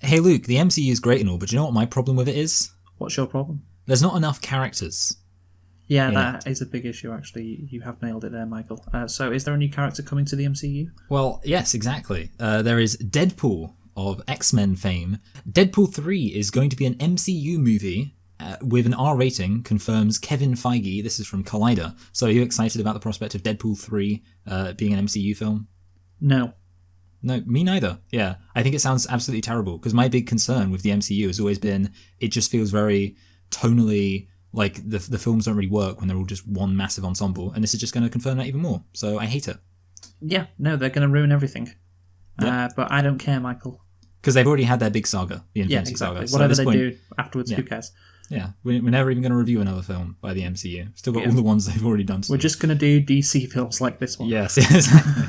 Hey Luke, the MCU is great and all, but do you know what my problem with it is? What's your problem? There's not enough characters. Yeah, in that it. is a big issue, actually. You have nailed it there, Michael. So is there a new character coming to the MCU? Well, yes, exactly. There is Deadpool of X-Men fame. Deadpool 3 is going to be an MCU movie with an R rating, confirms Kevin Feige. This is from Collider. So are you excited about the prospect of Deadpool 3 being an MCU film? No. No, me neither. Yeah, I think it sounds absolutely terrible because my big concern with the MCU has always been it just feels very tonally like the films don't really work when they're all just one massive ensemble, and this is just going to confirm that even more. So I hate it. Yeah, no, they're going to ruin everything. Yep. But I don't care, Michael. Because they've already had their big saga, the Yeah, Infinity exactly. Saga. Whatever so they point, do afterwards, who cares? Yeah, we're never even going to review another film by the MCU. Still got Yeah. all the ones they've already done. We're just going to do DC films like this one. Yes, exactly.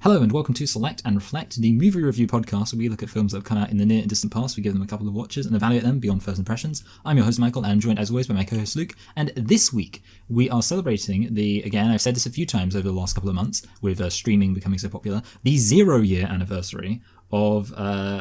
Hello and welcome to Select and Reflect, the movie review podcast where we look at films that have come out in the near and distant past, we give them a couple of watches and evaluate them beyond first impressions. I'm your host Michael and I'm joined as always by my co-host Luke, and this week we are celebrating again I've said this a few times over the last couple of months with streaming becoming so popular, the 0-year anniversary of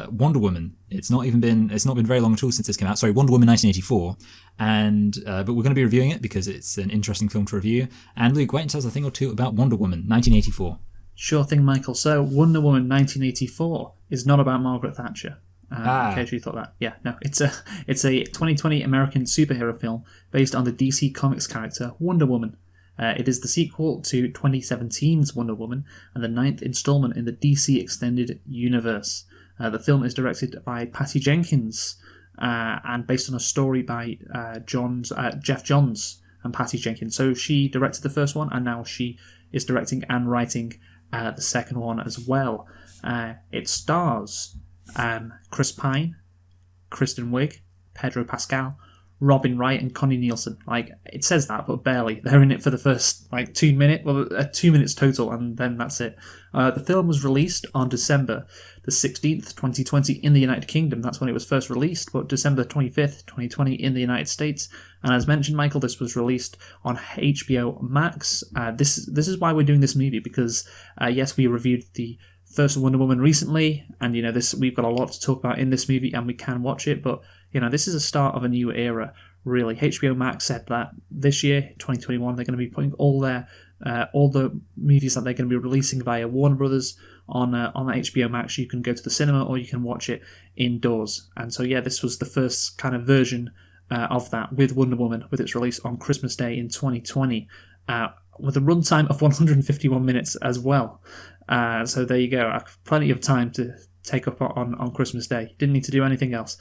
Wonder Woman. It's not been very long at all since this came out. Sorry, Wonder Woman 1984, and but we're going to be reviewing it because it's an interesting film to review. And Luke, why don't you tell us a thing or two about Wonder Woman 1984? Sure thing, Michael. So, Wonder Woman 1984 is not about Margaret Thatcher. In case you thought that. Yeah, no. It's a 2020 American superhero film based on the DC Comics character Wonder Woman. It is the sequel to 2017's Wonder Woman and the 9th installment in the DC Extended Universe. The film is directed by Patty Jenkins and based on a story by Jeff Johns and Patty Jenkins. So she directed the first one and now she is directing and writing the second one as well. It stars Chris Pine, Kristen Wiig, Pedro Pascal, Robin Wright, and Connie Nielsen. Like, it says that, but barely. They're in it for the first 2 minutes, 2 minutes total, and then that's it. The film was released on December the 16th, 2020 in the United Kingdom. That's when it was first released, but December 25th, 2020 in the United States. And as mentioned, Michael, this was released on HBO Max. This is why we're doing this movie, because yes, we reviewed the first Wonder Woman recently, and we've got a lot to talk about in this movie, and we can watch it, but this is a start of a new era, really. HBO Max said that this year, 2021, they're going to be putting all the movies that they're going to be releasing via Warner Brothers on HBO Max. You can go to the cinema or you can watch it indoors. And so, yeah, this was the first kind of version of that with Wonder Woman, with its release on Christmas Day in 2020, with a runtime of 151 minutes as well. So there you go, plenty of time to take up on Christmas Day. Didn't need to do anything else.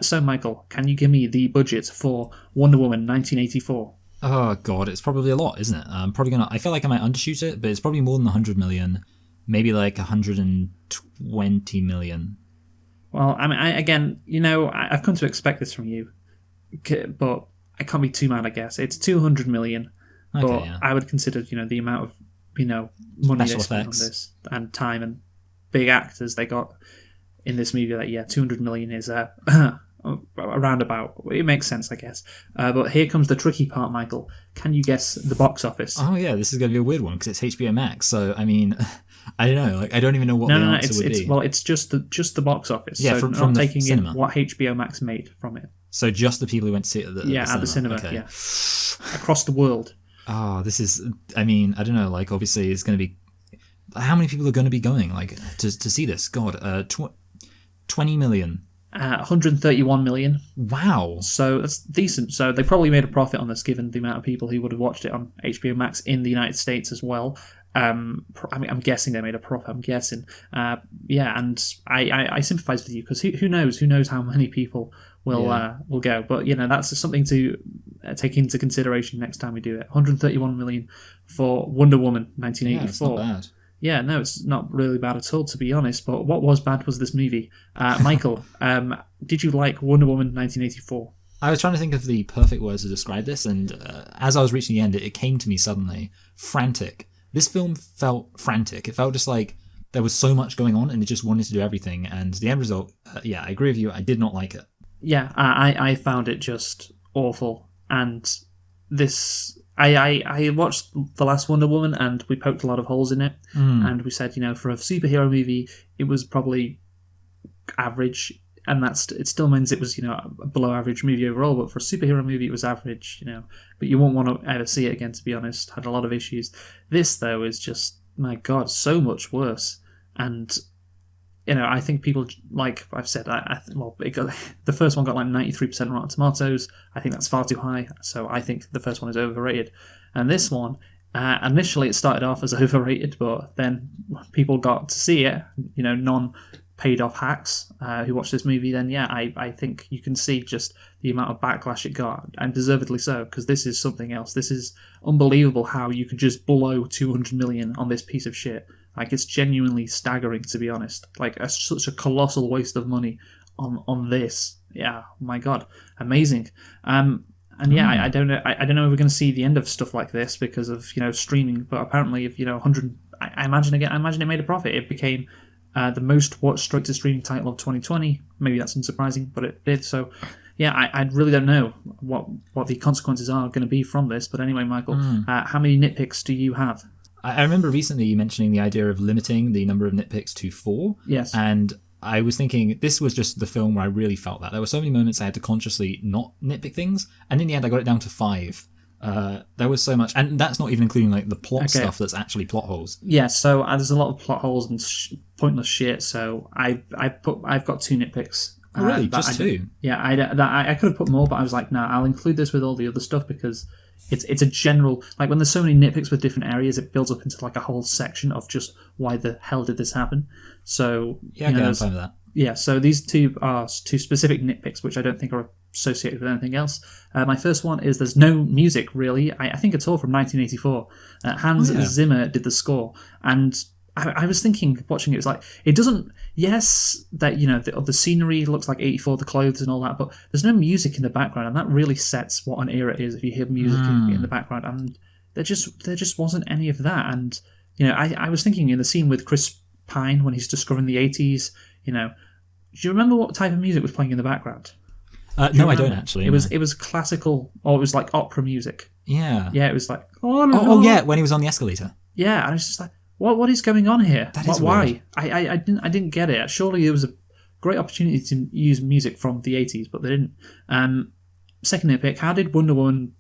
So, Michael, can you give me the budget for Wonder Woman 1984? Oh god, it's probably a lot, isn't it? I feel like I might undershoot it, but it's probably more than 100 million, maybe like 120 million. Well, I mean, I've come to expect this from you, but I can't be too mad, I guess. It's 200 million, Okay, but yeah. I would consider, the amount of, money Special they spent on effects. this and time and big actors they got in this movie, that, yeah, 200 million is around about. It makes sense, I guess. But here comes the tricky part, Michael. Can you guess the box office? Oh yeah, this is going to be a weird one because it's HBO Max. So I mean, I don't know. Like I don't even know what the answer would be. Well, it's just the box office. Yeah, so from not the taking cinema. in what HBO Max made from it. So just the people who went to see it at the cinema. Okay. Yeah, across the world. Oh, this is. I mean, I don't know. Like obviously, it's going to be. How many people are going to be going to see this? God, 20 million. 131 million. Wow. So that's decent. So they probably made a profit on this, given the amount of people who would have watched it on HBO Max in the United States as well. I'm guessing they made a profit. I'm guessing. Yeah, and I sympathise with you because who knows? Who knows how many people will go? But that's something to take into consideration next time we do it. 131 million for Wonder Woman 1984. Yeah, it's not bad. Yeah, no, it's not really bad at all, to be honest. But what was bad was this movie. Michael, did you like Wonder Woman 1984? I was trying to think of the perfect words to describe this, and as I was reaching the end, it came to me suddenly. Frantic. This film felt frantic. It felt just like there was so much going on, and it just wanted to do everything. And the end result, yeah, I agree with you. I did not like it. Yeah, I found it just awful. And this, I watched the last Wonder Woman and we poked a lot of holes in it, and we said, for a superhero movie, it was probably average, and it still means it was a below average movie overall. But for a superhero movie, it was average, But you won't want to ever see it again, to be honest. Had a lot of issues. This though is just, my God, so much worse. And I think people, like I've said, the first one got like 93% Rotten Tomatoes. I think that's far too high, so I think the first one is overrated. And this one, initially it started off as overrated, but then people got to see it, non-paid off hacks who watched this movie, then I think you can see just the amount of backlash it got, and deservedly so, because this is something else. This is unbelievable how you could just blow 200 million on this piece of shit. Like, it's genuinely staggering, to be honest. Like, such a colossal waste of money on this. Yeah, my God, amazing. I don't know. I don't know if we're going to see the end of stuff like this because of streaming. But apparently, if 100, I imagine it made a profit. It became the most watched straight-to-streaming title of 2020. Maybe that's unsurprising, but it did. So, yeah, I really don't know what the consequences are going to be from this. But anyway, Michael, how many nitpicks do you have? I remember recently you mentioning the idea of limiting the number of nitpicks to 4. Yes. And I was thinking this was just the film where I really felt that. There were so many moments I had to consciously not nitpick things, and in the end I got it down to 5. There was so much, and that's not even including like the plot stuff that's actually plot holes. Yeah, so there's a lot of plot holes and pointless shit, so I've got 2 nitpicks. Oh, really? Just 2? Yeah, I could have put more, but I was like, no, I'll include this with all the other stuff because it's a general, like when there's so many nitpicks with different areas, it builds up into like a whole section of just why the hell did this happen. So yeah, I'm fine with that. Yeah, so these 2 are 2 specific nitpicks, which I don't think are associated with anything else. My first one is there's no music really. I think it's all from 1984. Hans Zimmer did the score, and I was thinking, watching it, was like, it doesn't, yes, that, the scenery looks like 84, the clothes and all that, but there's no music in the background, and that really sets what an era is if you hear music in the background, and there just wasn't any of that. And, I was thinking in the scene with Chris Pine when he's discovering the 80s, do you remember what type of music was playing in the background? No, I don't actually. It was classical, or it was like opera music. Yeah. Yeah, it was like, oh yeah, when he was on the escalator. Yeah, and I was just like, What is going on here? That is why? Weird. I didn't get it. Surely there was a great opportunity to use music from the 80s, but they didn't. Second nitpick: how did Wonder Woman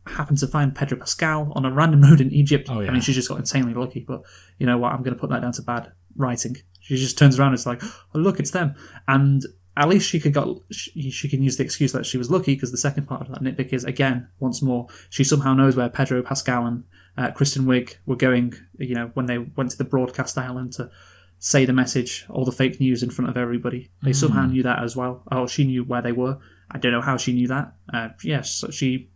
happen to find Pedro Pascal on a random road in Egypt? Oh, yeah. I mean, she just got insanely lucky. But you know what? I'm going to put that down to bad writing. She just turns around and it's like, oh look, it's them. And at least she can use the excuse that she was lucky, because the second part of that nitpick is, again, once more, she somehow knows where Pedro Pascal and Kristen Wiig were going, when they went to the broadcast island to say the message, all the fake news in front of everybody. They somehow knew that as well. Oh, she knew where they were. I don't know how she knew that. Yes, she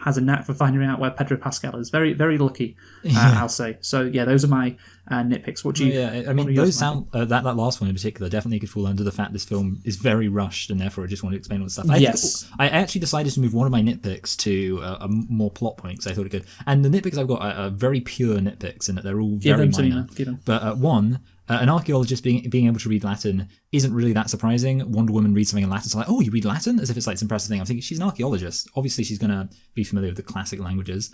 has a knack for finding out where Pedro Pascal is. Very, very lucky, I'll say. So, yeah, those are my nitpicks. What do you... Yeah, I mean, those sound... that last one in particular definitely could fall under the fact this film is very rushed, and therefore I just want to explain all the stuff. I actually decided to move one of my nitpicks to a more plot point, because I thought it could. And the nitpicks I've got are very pure nitpicks, in that they're all very minor. But one... an archaeologist being able to read Latin isn't really that surprising. Wonder Woman reads something in Latin, so like, oh, you read Latin? As if it's like this impressive thing. I'm thinking, she's an archaeologist. Obviously, she's going to be familiar with the classic languages.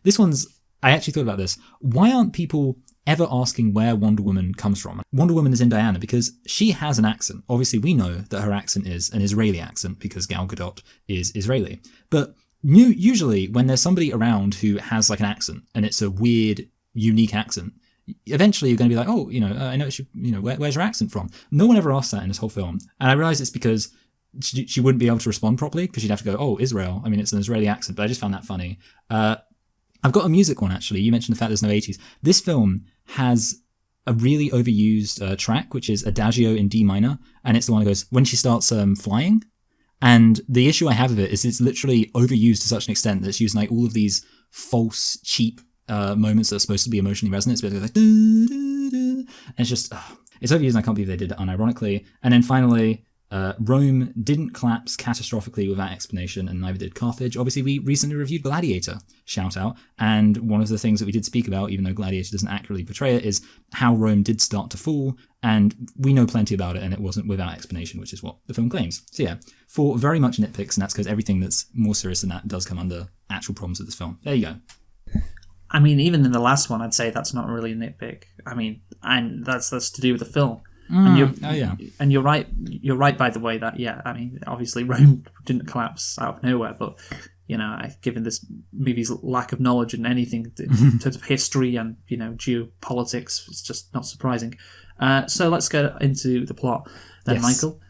This one's... I actually thought about this. Why aren't people ever asking where Wonder Woman comes from? Wonder Woman is in Diana because she has an accent. Obviously, we know that her accent is an Israeli accent because Gal Gadot is Israeli. But usually, when there's somebody around who has like an accent, and it's a weird, unique accent, eventually you're going to be like, oh, I know she, where's your accent from? No one ever asks that in this whole film. And I realize it's because she wouldn't be able to respond properly, because she'd have to go, oh, Israel. I mean, it's an Israeli accent, but I just found that funny. I've got a music one, actually. You mentioned the fact there's no 80s. This film has a really overused track, which is Adagio in D minor, and it's the one that goes, when she starts flying. And the issue I have with it is it's literally overused to such an extent that it's using like all of these false, cheap moments that are supposed to be emotionally resonant. It's like, and it's just, it's overused, and I can't believe they did it unironically. And then finally, Rome didn't collapse catastrophically without explanation, and neither did Carthage. Obviously, we recently reviewed Gladiator, shout out, and one of the things that we did speak about, even though Gladiator doesn't accurately portray it, is how Rome did start to fall, and we know plenty about it, and it wasn't without explanation, which is what the film claims. So yeah, for very much nitpicks, and that's because everything that's more serious than that does come under actual problems with this film. There you go. I mean, even in the last one, I'd say that's not really a nitpick. I mean, and that's to do with the film. And you're right. You're right, by the way, that I mean, obviously Rome didn't collapse out of nowhere, but given this movie's lack of knowledge in anything in terms of history and geopolitics, it's just not surprising. So let's get into the plot then, yes. Michael.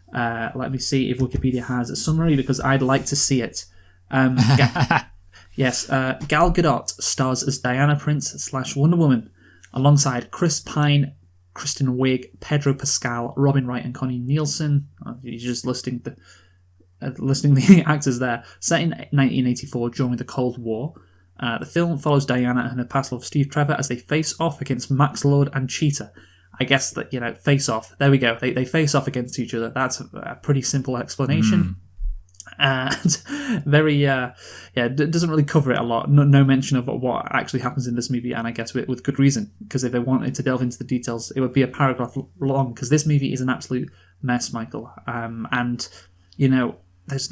Let me see if Wikipedia has a summary because I'd like to see it. Yes, Gal Gadot stars as Diana Prince / Wonder Woman, alongside Chris Pine, Kristen Wiig, Pedro Pascal, Robin Wright, and Connie Nielsen. You're just listing the actors there. Set in 1984 during the Cold War, the film follows Diana and her pal Steve Trevor as they face off against Max Lord and Cheetah. I guess that face off. There we go. They face off against each other. That's a pretty simple explanation. And very doesn't really cover it a lot. No mention of what actually happens in this movie, and I guess with good reason, because if they wanted to delve into the details, it would be a paragraph long, because this movie is an absolute mess, Michael. And there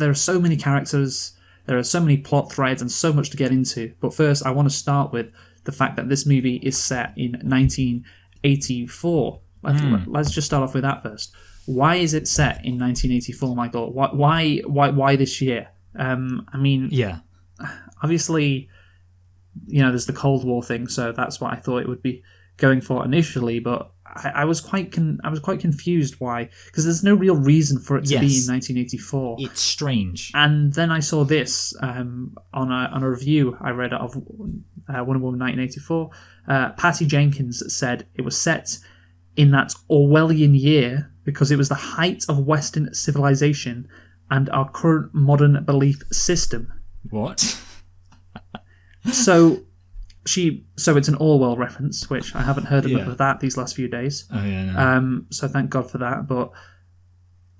are so many characters, there are so many plot threads, and so much to get into. But first, I want to start with the fact that this movie is set in 1984. Let's just start off with that first. Why is it set in 1984, Michael? Why this year? I mean, obviously, there's the Cold War thing, so that's what I thought it would be going for initially. But I was quite confused why, because there's no real reason for it to be in 1984. It's strange. And then I saw this on a review I read of Wonder Woman 1984. Patty Jenkins said it was set in that Orwellian year because it was the height of Western civilization and our current modern belief system. What? So it's an Orwell reference, which I haven't heard of that these last few days. Oh yeah. No. So thank God for that. But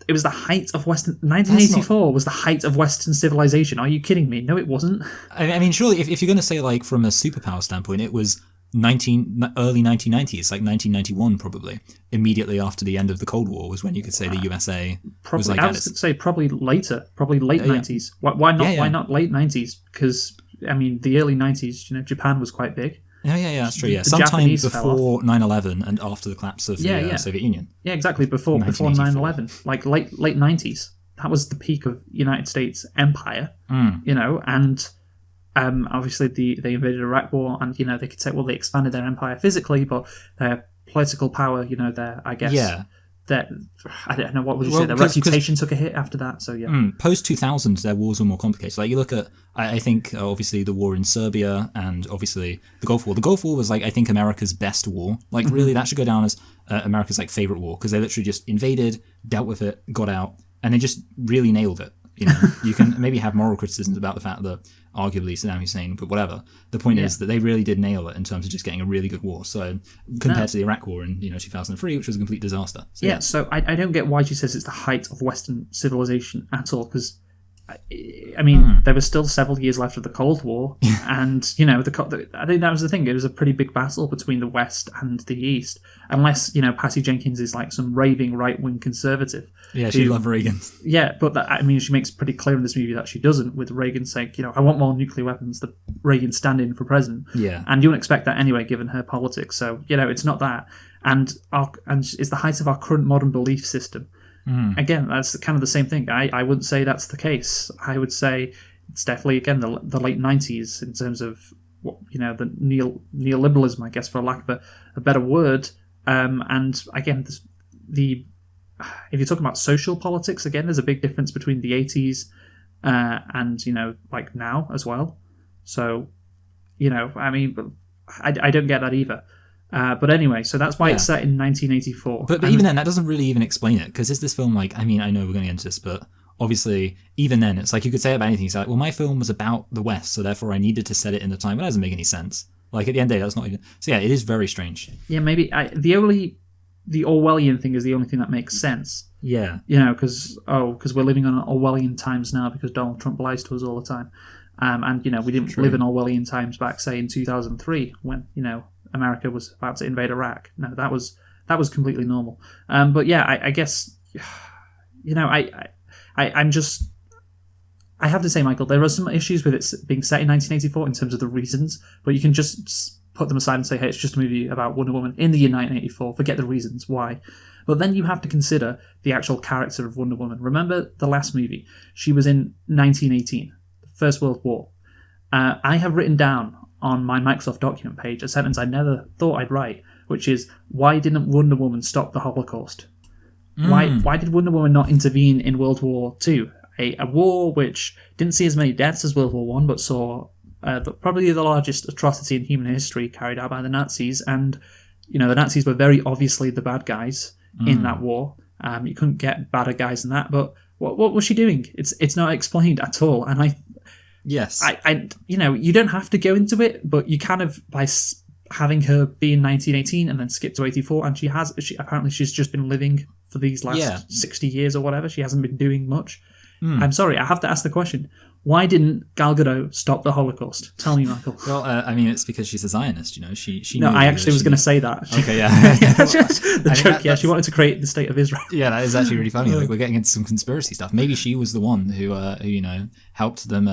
it was the height of Western. 1984 was the height of Western civilization. Are you kidding me? No, it wasn't. I mean, surely, if you're going to say from a superpower standpoint, it was early 1990s, like 1991 probably. Immediately after the end of the Cold War was when you could say the USA was I was going to say probably later, probably late 90s. Why not? Why not late 90s? Because I mean, the early 90s, Japan was quite big. Yeah, that's true. Yeah, sometime before 9/11 and after the collapse of the Soviet Union. Yeah, exactly. Before 9/11, like late 90s. That was the peak of United States empire. And. Obviously, they invaded Iraq War, and they could say, well, they expanded their empire physically, but their political power, their I don't know what would you say. Their reputation took a hit after that. So post 2000s, their wars were more complicated. Like you look at, I think obviously the war in Serbia, and obviously the Gulf War. The Gulf War was I think America's best war. Like really, that should go down as America's favorite war, because they literally just invaded, dealt with it, got out, and they just really nailed it. You can maybe have moral criticisms about the fact that arguably Saddam Hussein, but whatever. The point is that they really did nail it in terms of just getting a really good war. So compared to the Iraq War in 2003, which was a complete disaster. So, so I don't get why she says it's the height of Western civilization at all, because I mean, there was still several years left of the Cold War, and I think that was the thing. It was a pretty big battle between the West and the East, unless Patty Jenkins is some raving right-wing conservative. Yeah, she loved Reagan. Yeah, but she makes pretty clear in this movie that she doesn't. With Reagan saying, I want more nuclear weapons. The Reagan stand-in for president. Yeah, and you wouldn't expect that anyway, given her politics. So it's not that, and it's the height of our current modern belief system. Again, that's kind of the same thing. I wouldn't say that's the case. I would say it's definitely, again, the late 90s in terms of the neoliberalism, I guess, for lack of a better word. And again, if you're talking about social politics, again, there's a big difference between the 80s and now as well. So I mean, I don't get that either. But anyway, so that's why it's set in 1984. But even then, that doesn't really even explain it, because is this film I know we're going to get into this, but obviously, even then, it's you could say about anything. It's well, my film was about the West, so therefore I needed to set it in the time. But that doesn't make any sense. At the end of the day, that's not even... So yeah, it is very strange. Yeah, maybe the Orwellian thing is the only thing that makes sense. Yeah. Because we're living on Orwellian times now because Donald Trump lies to us all the time. And we didn't live in Orwellian times back, say, in 2003 when, America was about to invade Iraq. No, that was completely normal. But yeah, I guess, I'm just... I have to say, Michael, there are some issues with it being set in 1984 in terms of the reasons, but you can just put them aside and say, hey, it's just a movie about Wonder Woman in the year 1984. Forget the reasons why. But then you have to consider the actual character of Wonder Woman. Remember the last movie? She was in 1918, the First World War. I have written down on my Microsoft document page a sentence I never thought I'd write, which is, why didn't Wonder Woman stop the Holocaust? Why did Wonder Woman not intervene in World War II? A war which didn't see as many deaths as World War One, but saw probably the largest atrocity in human history carried out by the Nazis. And, the Nazis were very obviously the bad guys in that war. You couldn't get badder guys than that. But what was she doing? It's not explained at all. And you don't have to go into it, but you kind of, by having her be in 1918 and then skip to 84, and apparently she's just been living for these last 60 years or whatever. She hasn't been doing much. I'm sorry, I have to ask the question. Why didn't Gal Gadot stop the Holocaust? Tell me, Michael. Well, it's because she's a Zionist, She no, I actually was going to say that. Okay, yeah. The joke, she wanted to create the state of Israel. Yeah, that is actually really funny. Like, we're getting into some conspiracy stuff. Maybe she was the one who helped them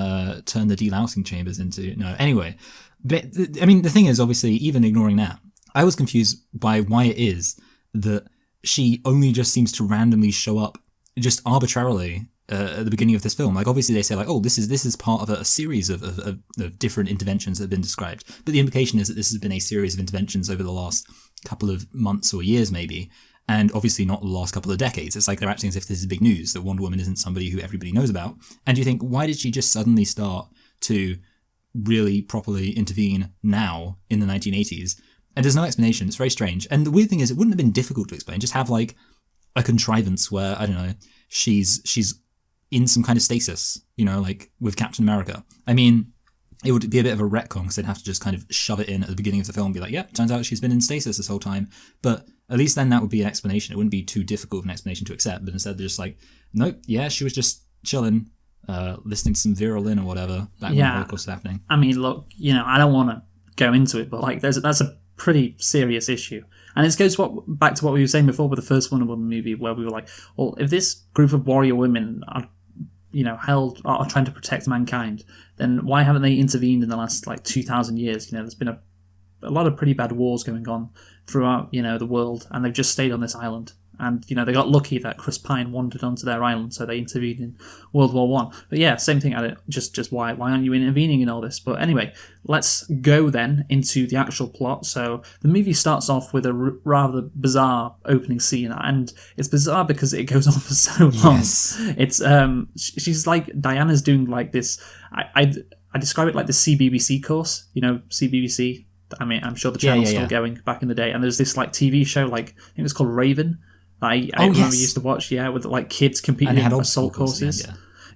turn the delousing chambers into... No, anyway. But, the thing is, obviously, even ignoring that, I was confused by why it is that she only just seems to randomly show up just arbitrarily at the beginning of this film. Like, obviously they say, like, oh, this is part of a series of different interventions that have been described. But the implication is that this has been a series of interventions over the last couple of months or years, maybe. And obviously not the last couple of decades. It's like they're acting as if this is big news, that Wonder Woman isn't somebody who everybody knows about. And you think, why did she just suddenly start to really properly intervene now in the 1980s? And there's no explanation. It's very strange. And the weird thing is, it wouldn't have been difficult to explain. Just have, like, a contrivance where, I don't know, she's in some kind of stasis, like with Captain America. It would be a bit of a retcon because they'd have to just kind of shove it in at the beginning of the film and be like, yeah, turns out she's been in stasis this whole time. But at least then that would be an explanation. It wouldn't be too difficult of an explanation to accept. But instead they're just like, nope, yeah, she was just chilling, listening to some Vera Lynn or whatever back when the Holocaust was happening. Look, I don't want to go into it, but like that's a pretty serious issue. And it goes back to what we were saying before with the first Wonder Woman movie, where we were like, well, if this group of warrior women are are trying to protect mankind, then why haven't they intervened in the last 2,000 years? There's been a lot of pretty bad wars going on throughout the world, and they've just stayed on this island. And they got lucky that Chris Pine wandered onto their island, so they intervened in World War One. But yeah, same thing. Just why aren't you intervening in all this? But anyway, let's go then into the actual plot. So the movie starts off with a rather bizarre opening scene, and it's bizarre because it goes on for so long. Yes. It's she's like, Diana's doing like this. I describe it like the CBBC course. CBBC. I'm sure the channel's still going back in the day. And there's this TV show, I think it's called Raven. I remember used to watch, with kids competing in assault courses.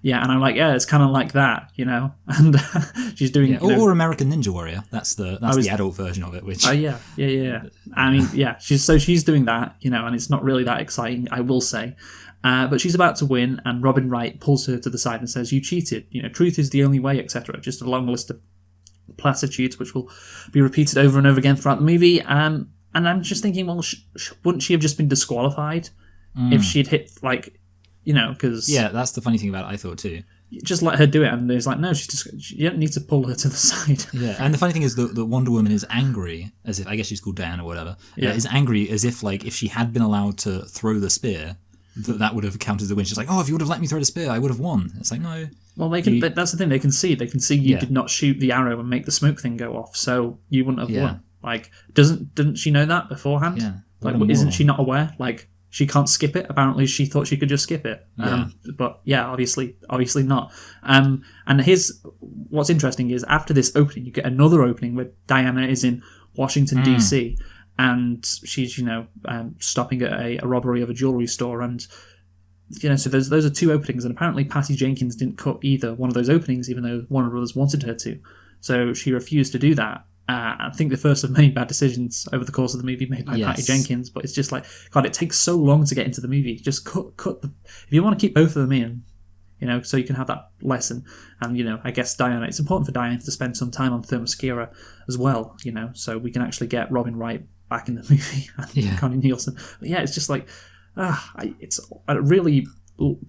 Yeah, and I'm like, it's kind of like that, And she's doing, or American Ninja Warrior. That's the adult version of it. Which yeah. She's doing that, and it's not really that exciting, I will say. But she's about to win, and Robin Wright pulls her to the side and says, "You cheated. Truth is the only way," etc. Just a long list of platitudes which will be repeated over and over again throughout the movie. And I'm just thinking, well, wouldn't she have just been disqualified if she'd hit, because... Yeah, that's the funny thing about it, I thought, too. Just let her do it, and it's like, no, you don't need to pull her to the side. Yeah, and the funny thing is that Wonder Woman is angry, as if, I guess she's called Diana or whatever, is angry as if, if she had been allowed to throw the spear, that would have counted as a win. She's like, oh, if you would have let me throw the spear, I would have won. It's like, no... Well, they can. That's the thing. They can see you did not shoot the arrow and make the smoke thing go off, so you wouldn't have won. Didn't she know that beforehand? Yeah. Isn't she not aware? She can't skip it. Apparently, she thought she could just skip it. But yeah, obviously not. And here's what's interesting is after this opening, you get another opening where Diana is in Washington DC, and she's stopping at a robbery of a jewelry store and. So those are two openings, and apparently Patty Jenkins didn't cut either one of those openings, even though Warner Brothers wanted her to. So she refused to do that, I think the first of many bad decisions over the course of the movie made by Patty Jenkins, but it's just like, God, it takes so long to get into the movie. Just cut if you want to keep both of them in, so you can have that lesson. And, I guess Diana, it's important for Diana to spend some time on Themyscira as well, so we can actually get Robin Wright back in the movie and Connie Nielsen. But yeah, it's just like, it's a really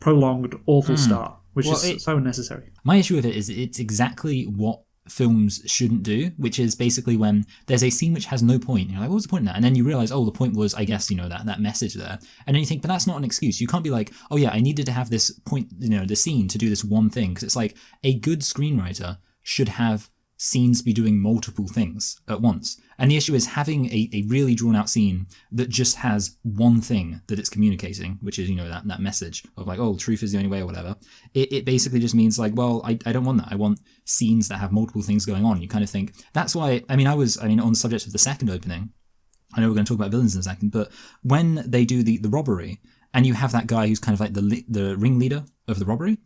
prolonged, awful start, which is so unnecessary. My issue with it is it's exactly what films shouldn't do, which is basically when there's a scene which has no point, you're like, what was the point in that? And then you realize, the point was, I guess, that message there. And then you think, but that's not an excuse. You can't be like, oh yeah, I needed to have this point, the scene to do this one thing. Because it's like, a good screenwriter should have scenes be doing multiple things at once. And the issue is having a really drawn out scene that just has one thing that it's communicating, which is, that message of like, truth is the only way or whatever. It basically just means like, well, I don't want that. I want scenes that have multiple things going on. You kind of think, that's why, on the subject of the second opening, I know we're going to talk about villains in a second, but when they do the robbery and you have that guy who's kind of like the ringleader of the robbery,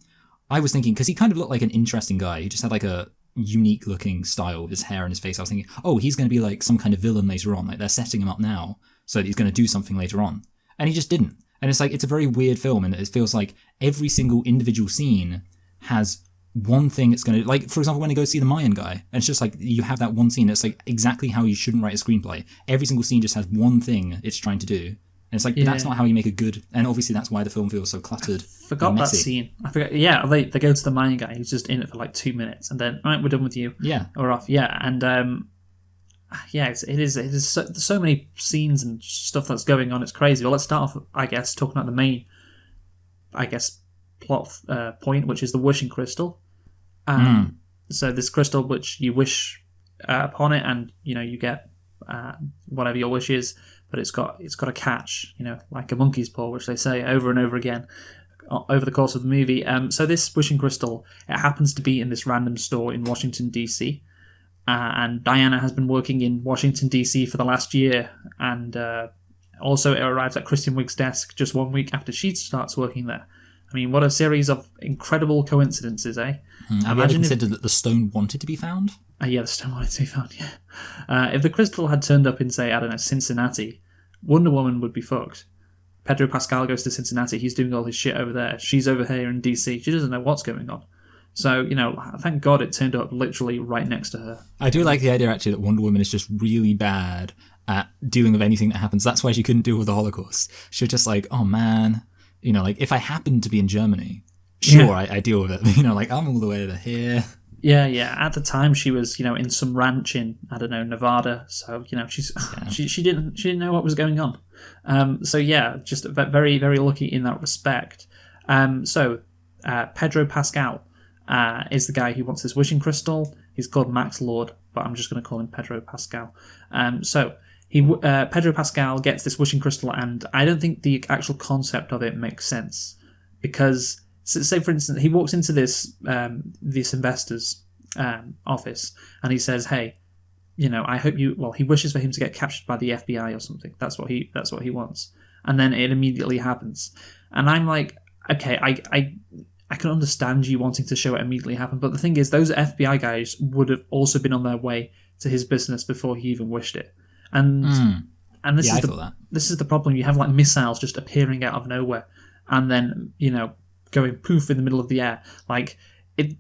I was thinking, because he kind of looked like an interesting guy. He just had like a unique looking style, his hair and his face. I was thinking, he's going to be like some kind of villain later on. Like they're setting him up now so that he's going to do something later on. And he just didn't. And it's like, it's a very weird film, and it feels like every single individual scene has one thing it's going to, like, for example, when they go see the Mayan guy, and it's just like, you have that one scene, it's like exactly how you shouldn't write a screenplay. Every single scene just has one thing it's trying to do. And it's like, that's not how you make a good... And obviously that's why the film feels so cluttered. Forgot that scene. I forgot. Yeah, they go to the Mayan guy who's just in it for like 2 minutes, and then, right, we're done with you. Yeah. Or off. Yeah, and it is so many scenes and stuff that's going on. It's crazy. Well, let's start off, I guess, talking about the main, plot point, which is the wishing crystal. So this crystal, which you wish upon it, and, you get whatever your wish is, but it's got a catch, like a monkey's paw, which they say over and over again over the course of the movie. So this wishing crystal, it happens to be in this random store in Washington, D.C., and Diana has been working in Washington, D.C. for the last year, and also it arrives at Kristen Wiig's desk just 1 week after she starts working there. I mean, what a series of incredible coincidences, eh? Have you ever considered that the stone wanted to be found? Yeah, the stone wanted to be found, yeah. If the crystal had turned up in, say, I don't know, Cincinnati, Wonder Woman would be fucked. Pedro Pascal goes to Cincinnati, he's doing all his shit over there. She's over here in DC, she doesn't know what's going on. So, thank God it turned up literally right next to her. I do like the idea, actually, that Wonder Woman is just really bad at dealing with anything that happens. That's why she couldn't deal with the Holocaust. She was just like, oh man, like, if I happened to be in Germany, sure, I deal with it. Like, I'm all the way to here. Yeah. At the time, she was, in some ranch in, I don't know, Nevada. So, she didn't know what was going on. So yeah, just very, very lucky in that respect. Pedro Pascal is the guy who wants this wishing crystal. He's called Max Lord, but I'm just going to call him Pedro Pascal. Pedro Pascal gets this wishing crystal, and I don't think the actual concept of it makes sense, because, say for instance, he walks into this investor's office, and he says, "Hey, I hope you." Well, he wishes for him to get captured by the FBI or something. That's what he wants, and then it immediately happens. And I'm like, okay, I can understand you wanting to show it immediately happen, but the thing is, those FBI guys would have also been on their way to his business before he even wished it. And this is the problem. You have like missiles just appearing out of nowhere, and then going poof in the middle of the air. Like it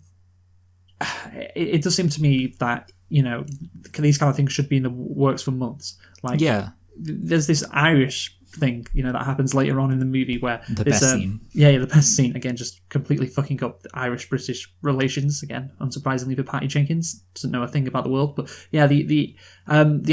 does seem to me that these kind of things should be in the works for months. Like there's this Irish thing that happens later on in the movie where the best scene. The best scene, again, just completely fucking up the Irish-British relations, again, unsurprisingly for Patty Jenkins, doesn't know a thing about the world. But yeah, the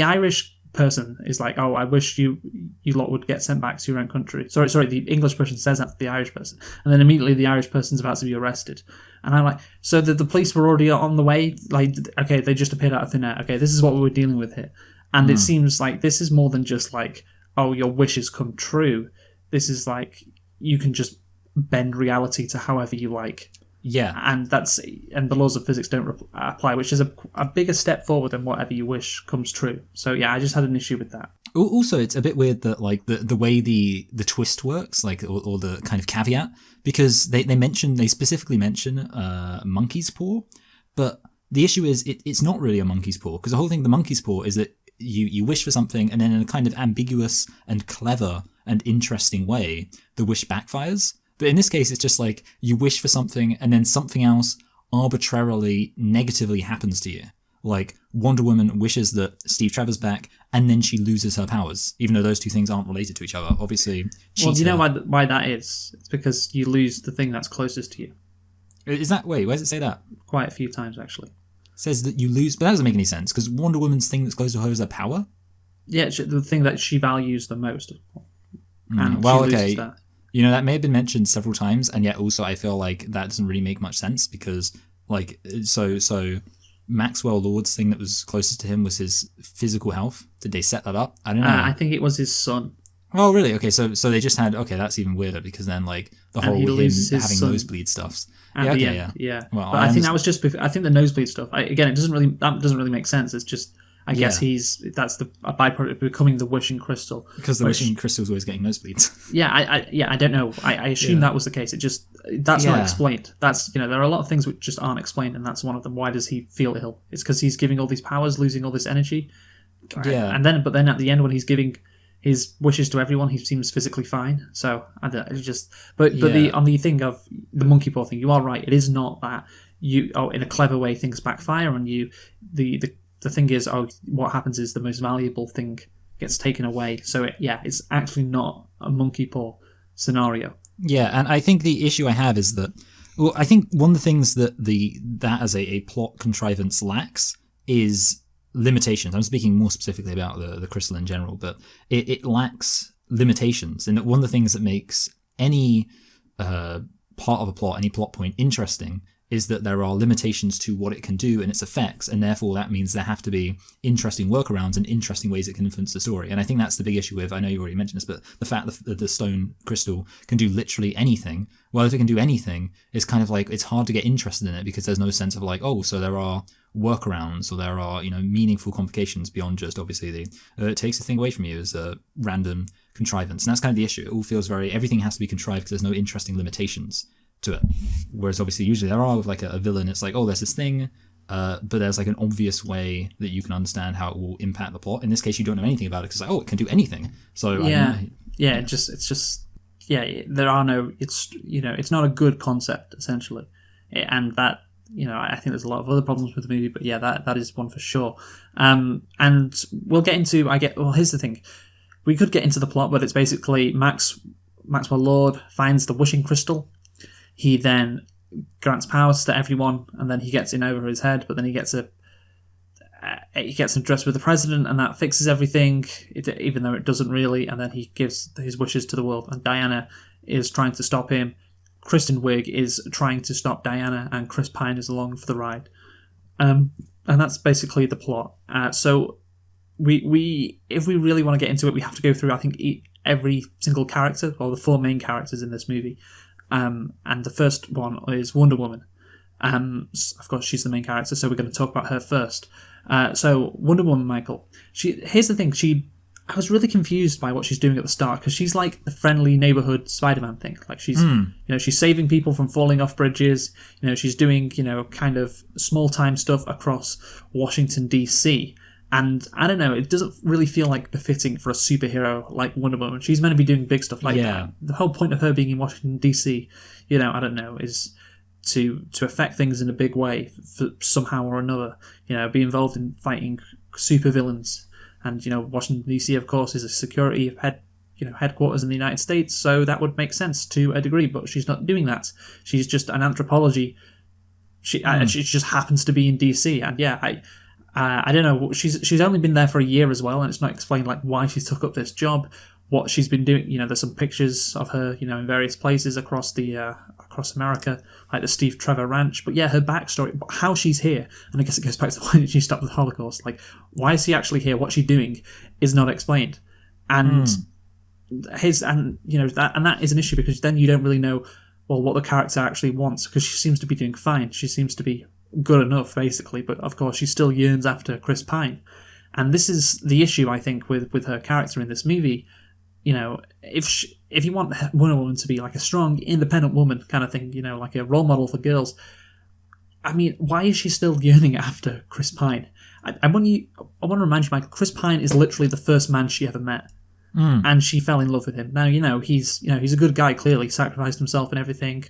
Irish person is like, oh, I wish you lot would get sent back to your own country. Sorry, the English person says that to the Irish person, and then immediately the Irish person's about to be arrested. And I'm like, so the police were already on the way? Like, okay, they just appeared out of thin air. Okay, this is what we were dealing with here. And it seems like this is more than just like, oh, your wishes come true. This is like, you can just bend reality to however you like. Yeah. And the laws of physics don't apply, which is a bigger step forward than whatever you wish comes true. So yeah, I just had an issue with that. Also, it's a bit weird that like the way the twist works, like, or the kind of caveat, because they specifically mention monkey's paw, but the issue is it's not really a monkey's paw, because the whole thing, the monkey's paw, is that you wish for something, and then in a kind of ambiguous and clever and interesting way, the wish backfires. But in this case, it's just like you wish for something, and then something else arbitrarily negatively happens to you. Like Wonder Woman wishes that Steve Trevor's back, and then she loses her powers, even though those two things aren't related to each other. Obviously, well, do you know why that is? It's because you lose the thing that's closest to you. Is that, wait, where does it say that? Quite a few times, actually. Says that you lose, but that doesn't make any sense, because Wonder Woman's thing that's close to her is her power? Yeah, the thing that she values the most. And well, okay, that. You know, that may have been mentioned several times, and yet also I feel like that doesn't really make much sense, because, like, so Maxwell Lord's thing that was closest to him was his physical health. Did they set that up? I don't know. I think it was his son. Oh, really? Okay, so they just had, okay, that's even weirder, because then, like, the whole him having nosebleed stuffs. Yeah, okay, yeah. Well, but I think that was just. I think the nosebleed stuff. Again, it doesn't really make sense. It's just. I guess that's a byproduct of becoming the wishing crystal. Because the wishing crystal is always getting nosebleeds. Yeah, I don't know. I assume that was the case. It just that's not explained. That's there are a lot of things which just aren't explained, and that's one of them. Why does he feel ill? It's because he's giving all these powers, losing all this energy. Yeah. And then at the end when he's giving his wishes to everyone, he seems physically fine. So on the thing of the monkey paw thing, you are right. It is not that in a clever way things backfire on you. The thing is, what happens is the most valuable thing gets taken away. So it's actually not a monkey paw scenario. Yeah, and I think the issue I have is that, well, I think one of the things that that as a plot contrivance lacks is limitations. I'm speaking more specifically about the crystal in general, but it lacks limitations. And one of the things that makes any part of a plot, any plot point interesting, is that there are limitations to what it can do and its effects, and therefore that means there have to be interesting workarounds and interesting ways it can influence the story. And I think that's the big issue with, I know you already mentioned this, but the fact that the stone crystal can do literally anything, well, if it can do anything, it's kind of like, it's hard to get interested in it, because there's no sense of like, oh, so there are workarounds, or there are, meaningful complications beyond just, obviously, it takes the thing away from you as a random contrivance. And that's kind of the issue. It all feels everything has to be contrived because there's no interesting limitations to it. Whereas obviously usually there are with like a villain, it's like, oh, there's this thing, but there's like an obvious way that you can understand how it will impact the plot. In this case, you don't know anything about it because it can do anything. So there are no, it's not a good concept essentially, and that I think there's a lot of other problems with the movie, but that is one for sure. And we'll get into here's the thing, we could get into the plot, but it's basically Maxwell Lord finds the wishing crystal. He then grants powers to everyone, and then he gets in over his head. But then he gets him dressed with the president, and that fixes everything, even though it doesn't really. And then he gives his wishes to the world, and Diana is trying to stop him. Kristen Wiig is trying to stop Diana, and Chris Pine is along for the ride. And that's basically the plot. So we if we really want to get into it, we have to go through, I think, every single character, or the four main characters in this movie. And the first one is Wonder Woman. Of course, she's the main character, so we're going to talk about her first. So Wonder Woman, Michael. Here's the thing. I was really confused by what she's doing at the start, because she's like the friendly neighborhood Spider-Man thing. Like she's saving people from falling off bridges. She's doing kind of small time stuff across Washington D.C. And I don't know, it doesn't really feel like befitting for a superhero like Wonder Woman. She's meant to be doing big stuff like that. The whole point of her being in Washington, D.C., I don't know, is to affect things in a big way for somehow or another. Be involved in fighting supervillains. And, Washington, D.C., of course, is a security headquarters in the United States, so that would make sense to a degree, but she's not doing that. She's just an anthropology. She just happens to be in D.C., and I don't know. She's only been there for a year as well, and it's not explained like why she took up this job, what she's been doing. There's some pictures of her, in various places across America, like the Steve Trevor Ranch. But her backstory, how she's here, and I guess it goes back to why did she stop the Holocaust? Like, why is she actually here? What's she doing? Is not explained, and that is an issue, because then you don't really know what the character actually wants, because she seems to be doing fine. She seems to be good enough, basically, but of course she still yearns after Chris Pine. And this is the issue, I think, with her character in this movie. If you want Wonder Woman to be like a strong, independent woman kind of thing, like a role model for girls, I mean, why is she still yearning after Chris Pine? I want to remind you, Michael, Chris Pine is literally the first man she ever met. And she fell in love with him. Now, he's a good guy, clearly, sacrificed himself and everything.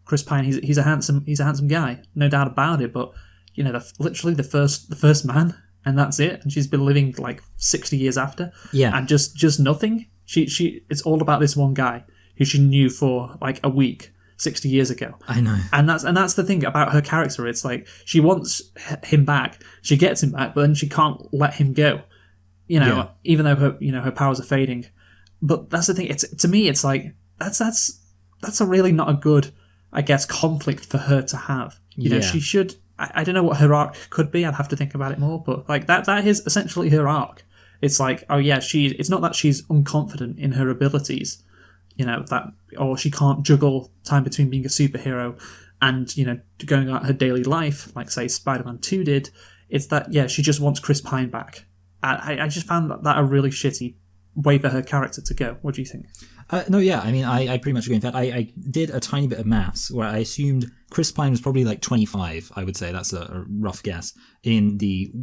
Chris Pine, he's a handsome guy, no doubt about it, but, literally the first man, and that's it. And she's been living like 60 years after. Yeah. And just nothing. It's all about this one guy who she knew for like a week 60 years ago. I know. And that's the thing about her character. It's like she wants him back. She gets him back, but then she can't let him go. Even though her powers are fading. But that's the thing. To me, it's like that's a really not a good, I guess, conflict for her to have. She should. I don't know what her arc could be. I'd have to think about it more. But like that is essentially her arc. It's like, oh yeah, it's not that she's unconfident in her abilities. Or she can't juggle time between being a superhero and, going about her daily life, like, say, Spider-Man 2 did. It's that, yeah, she just wants Chris Pine back. I just found that a really shitty way for her character to go. What do you think? No, yeah, I mean, I pretty much agree. In fact, I did a tiny bit of maths where I assumed Chris Pine was probably like 25, I would say. That's a rough guess, in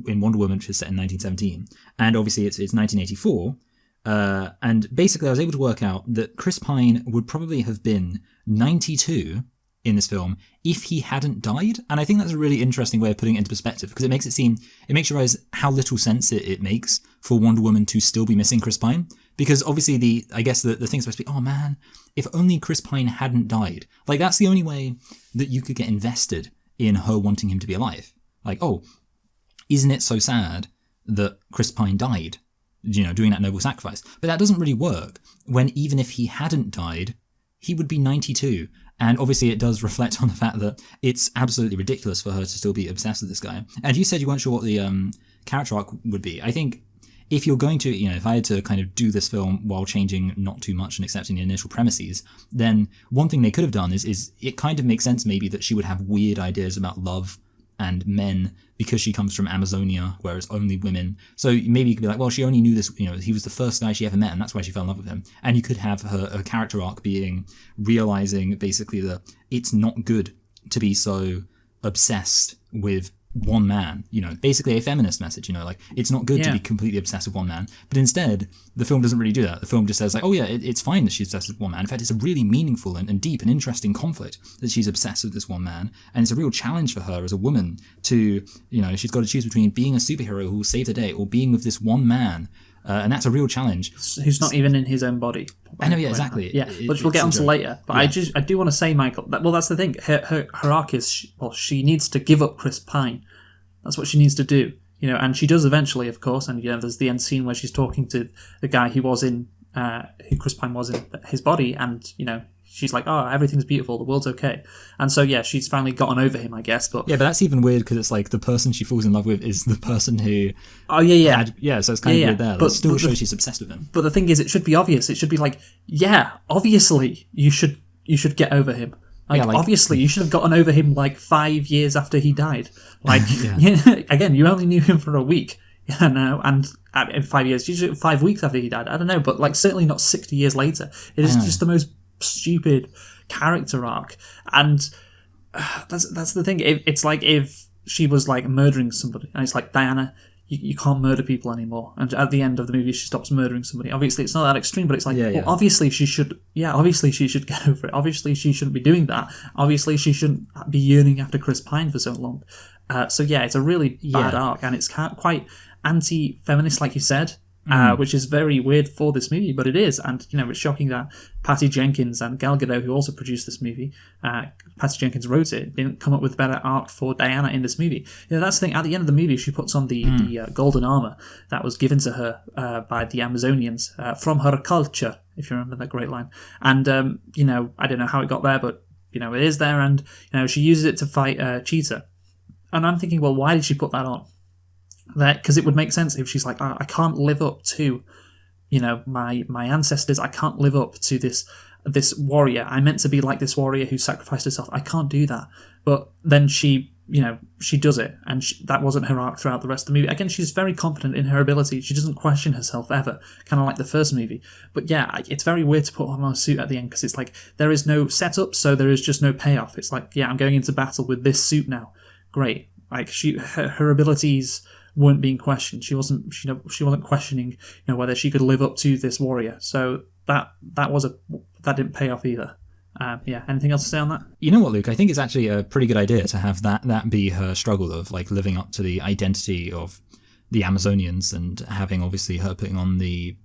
Wonder Woman, which is set in 1917. And obviously it's 1984. And basically I was able to work out that Chris Pine would probably have been 92 in this film if he hadn't died. And I think that's a really interesting way of putting it into perspective, because it makes you realize how little sense it makes for Wonder Woman to still be missing Chris Pine. Because obviously the thing's supposed to be, oh man, if only Chris Pine hadn't died. Like, that's the only way that you could get invested in her wanting him to be alive. Like, oh, isn't it so sad that Chris Pine died? Doing that noble sacrifice. But that doesn't really work when, even if he hadn't died, he would be 92. And obviously it does reflect on the fact that it's absolutely ridiculous for her to still be obsessed with this guy. And you said you weren't sure what the character arc would be. I think if you're going to, if I had to kind of do this film while changing not too much and accepting the initial premises, then one thing they could have done is it kind of makes sense maybe that she would have weird ideas about love and men because she comes from Amazonia, where it's only women. So maybe you could be like, well, she only knew this, he was the first guy she ever met, and that's why she fell in love with him. And you could have her character arc being realizing basically that it's not good to be so obsessed with one man, basically a feminist message, like it's not good to be completely obsessed with one man. But instead, the film doesn't really do that. The film just says like, oh yeah, it's fine that she's obsessed with one man. In fact, it's a really meaningful and deep and interesting conflict that she's obsessed with this one man. And it's a real challenge for her as a woman to, she's got to choose between being a superhero who will save the day or being with this one man. And that's a real challenge. Who's not even in his own body. I know, yeah, exactly. Yeah, which we'll get onto later. But yeah. I do want to say, Michael, that's the thing. Her arc is, she needs to give up Chris Pine. That's what she needs to do. And she does eventually, of course. And, there's the end scene where she's talking to the guy who Chris Pine was in his body. And, she's like, oh, everything's beautiful. The world's okay. And so, yeah, she's finally gotten over him, I guess. But that's even weird because it's like the person she falls in love with is the person who... Oh, yeah. So it's kind of weird there. But still shows she's obsessed with him. But the thing is, it should be obvious. It should be like, yeah, obviously you should get over him. Obviously, you should have gotten over him like 5 years after he died. Like, again, you only knew him for a week, and in 5 years, usually 5 weeks after he died. I don't know, but like certainly not 60 years later. It is just the most stupid character arc, and that's the thing. It's like if she was like murdering somebody, and it's like, Diana, you can't murder people anymore. And at the end of the movie, she stops murdering somebody. Obviously, it's not that extreme, but it's like, obviously she should get over it. Obviously, she shouldn't be doing that. Obviously, she shouldn't be yearning after Chris Pine for so long. So it's a really bad arc, and it's quite anti-feminist, like you said, which is very weird for this movie, but it is. And, it's shocking that Patty Jenkins and Gal Gadot, who also produced this movie, Patty Jenkins wrote it, didn't come up with a better arc for Diana in this movie. That's the thing. At the end of the movie, she puts on the golden armor that was given to her by the Amazonians from her culture, if you remember that great line. And, I don't know how it got there, but, it is there, and, she uses it to fight Cheetah. And I'm thinking, well, why did she put that on? Because it would make sense if she's like, oh, I can't live up to, my ancestors. I can't live up to this warrior. I'm meant to be like this warrior who sacrificed herself. I can't do that. But then she she does it, and that wasn't her arc throughout the rest of the movie. Again, she's very confident in her ability. She doesn't question herself ever, kind of like the first movie. But yeah, it's very weird to put on a suit at the end, because it's like there is no setup, so there is just no payoff. It's like, yeah, I'm going into battle with this suit now. Great. Like her abilities weren't being questioned. She wasn't questioning whether she could live up to this warrior. So that didn't pay off either. Anything else to say on that? You know what, Luke? I think it's actually a pretty good idea to have that be her struggle of like living up to the identity of the Amazonians, and having obviously her putting on the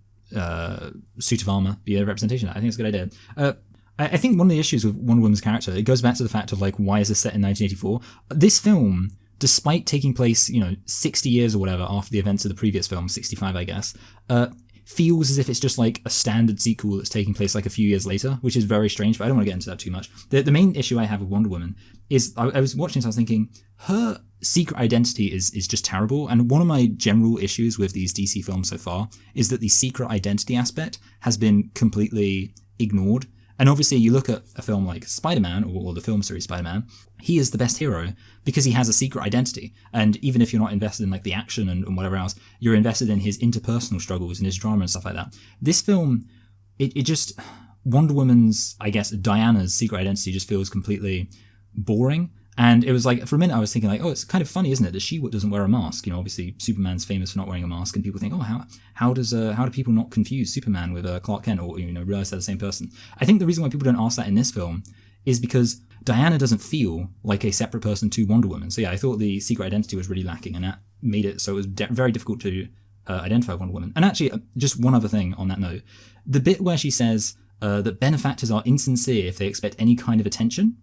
suit of armor be a representation of that. I think it's a good idea. I think one of the issues with Wonder Woman's character, it goes back to the fact of like, why is this set in 1984? This film, despite taking place 60 years or whatever after the events of the previous film, 65 I guess, feels as if it's just like a standard sequel that's taking place like a few years later, which is very strange, but I don't want to get into that too much. The main issue I have with Wonder Woman is, I was watching this, I was thinking, her secret identity is just terrible, and one of my general issues with these DC films so far is that the secret identity aspect has been completely ignored. And obviously you look at a film like Spider-Man, or the film series Spider-Man, he is the best hero because he has a secret identity. And even if you're not invested in like the action and whatever else, you're invested in his interpersonal struggles and his drama and stuff like that. This film, it just, Wonder Woman's, I guess, Diana's secret identity just feels completely boring. And it was like, for a minute I was thinking like, oh, it's kind of funny, isn't it, that she doesn't wear a mask? Obviously Superman's famous for not wearing a mask, and people think, oh, how do people not confuse Superman with Clark Kent, or realize they're the same person? I think the reason why people don't ask that in this film is because Diana doesn't feel like a separate person to Wonder Woman. So yeah, I thought the secret identity was really lacking, and that made it so it was very difficult to identify Wonder Woman. And actually, just one other thing on that note, the bit where she says that benefactors are insincere if they expect any kind of attention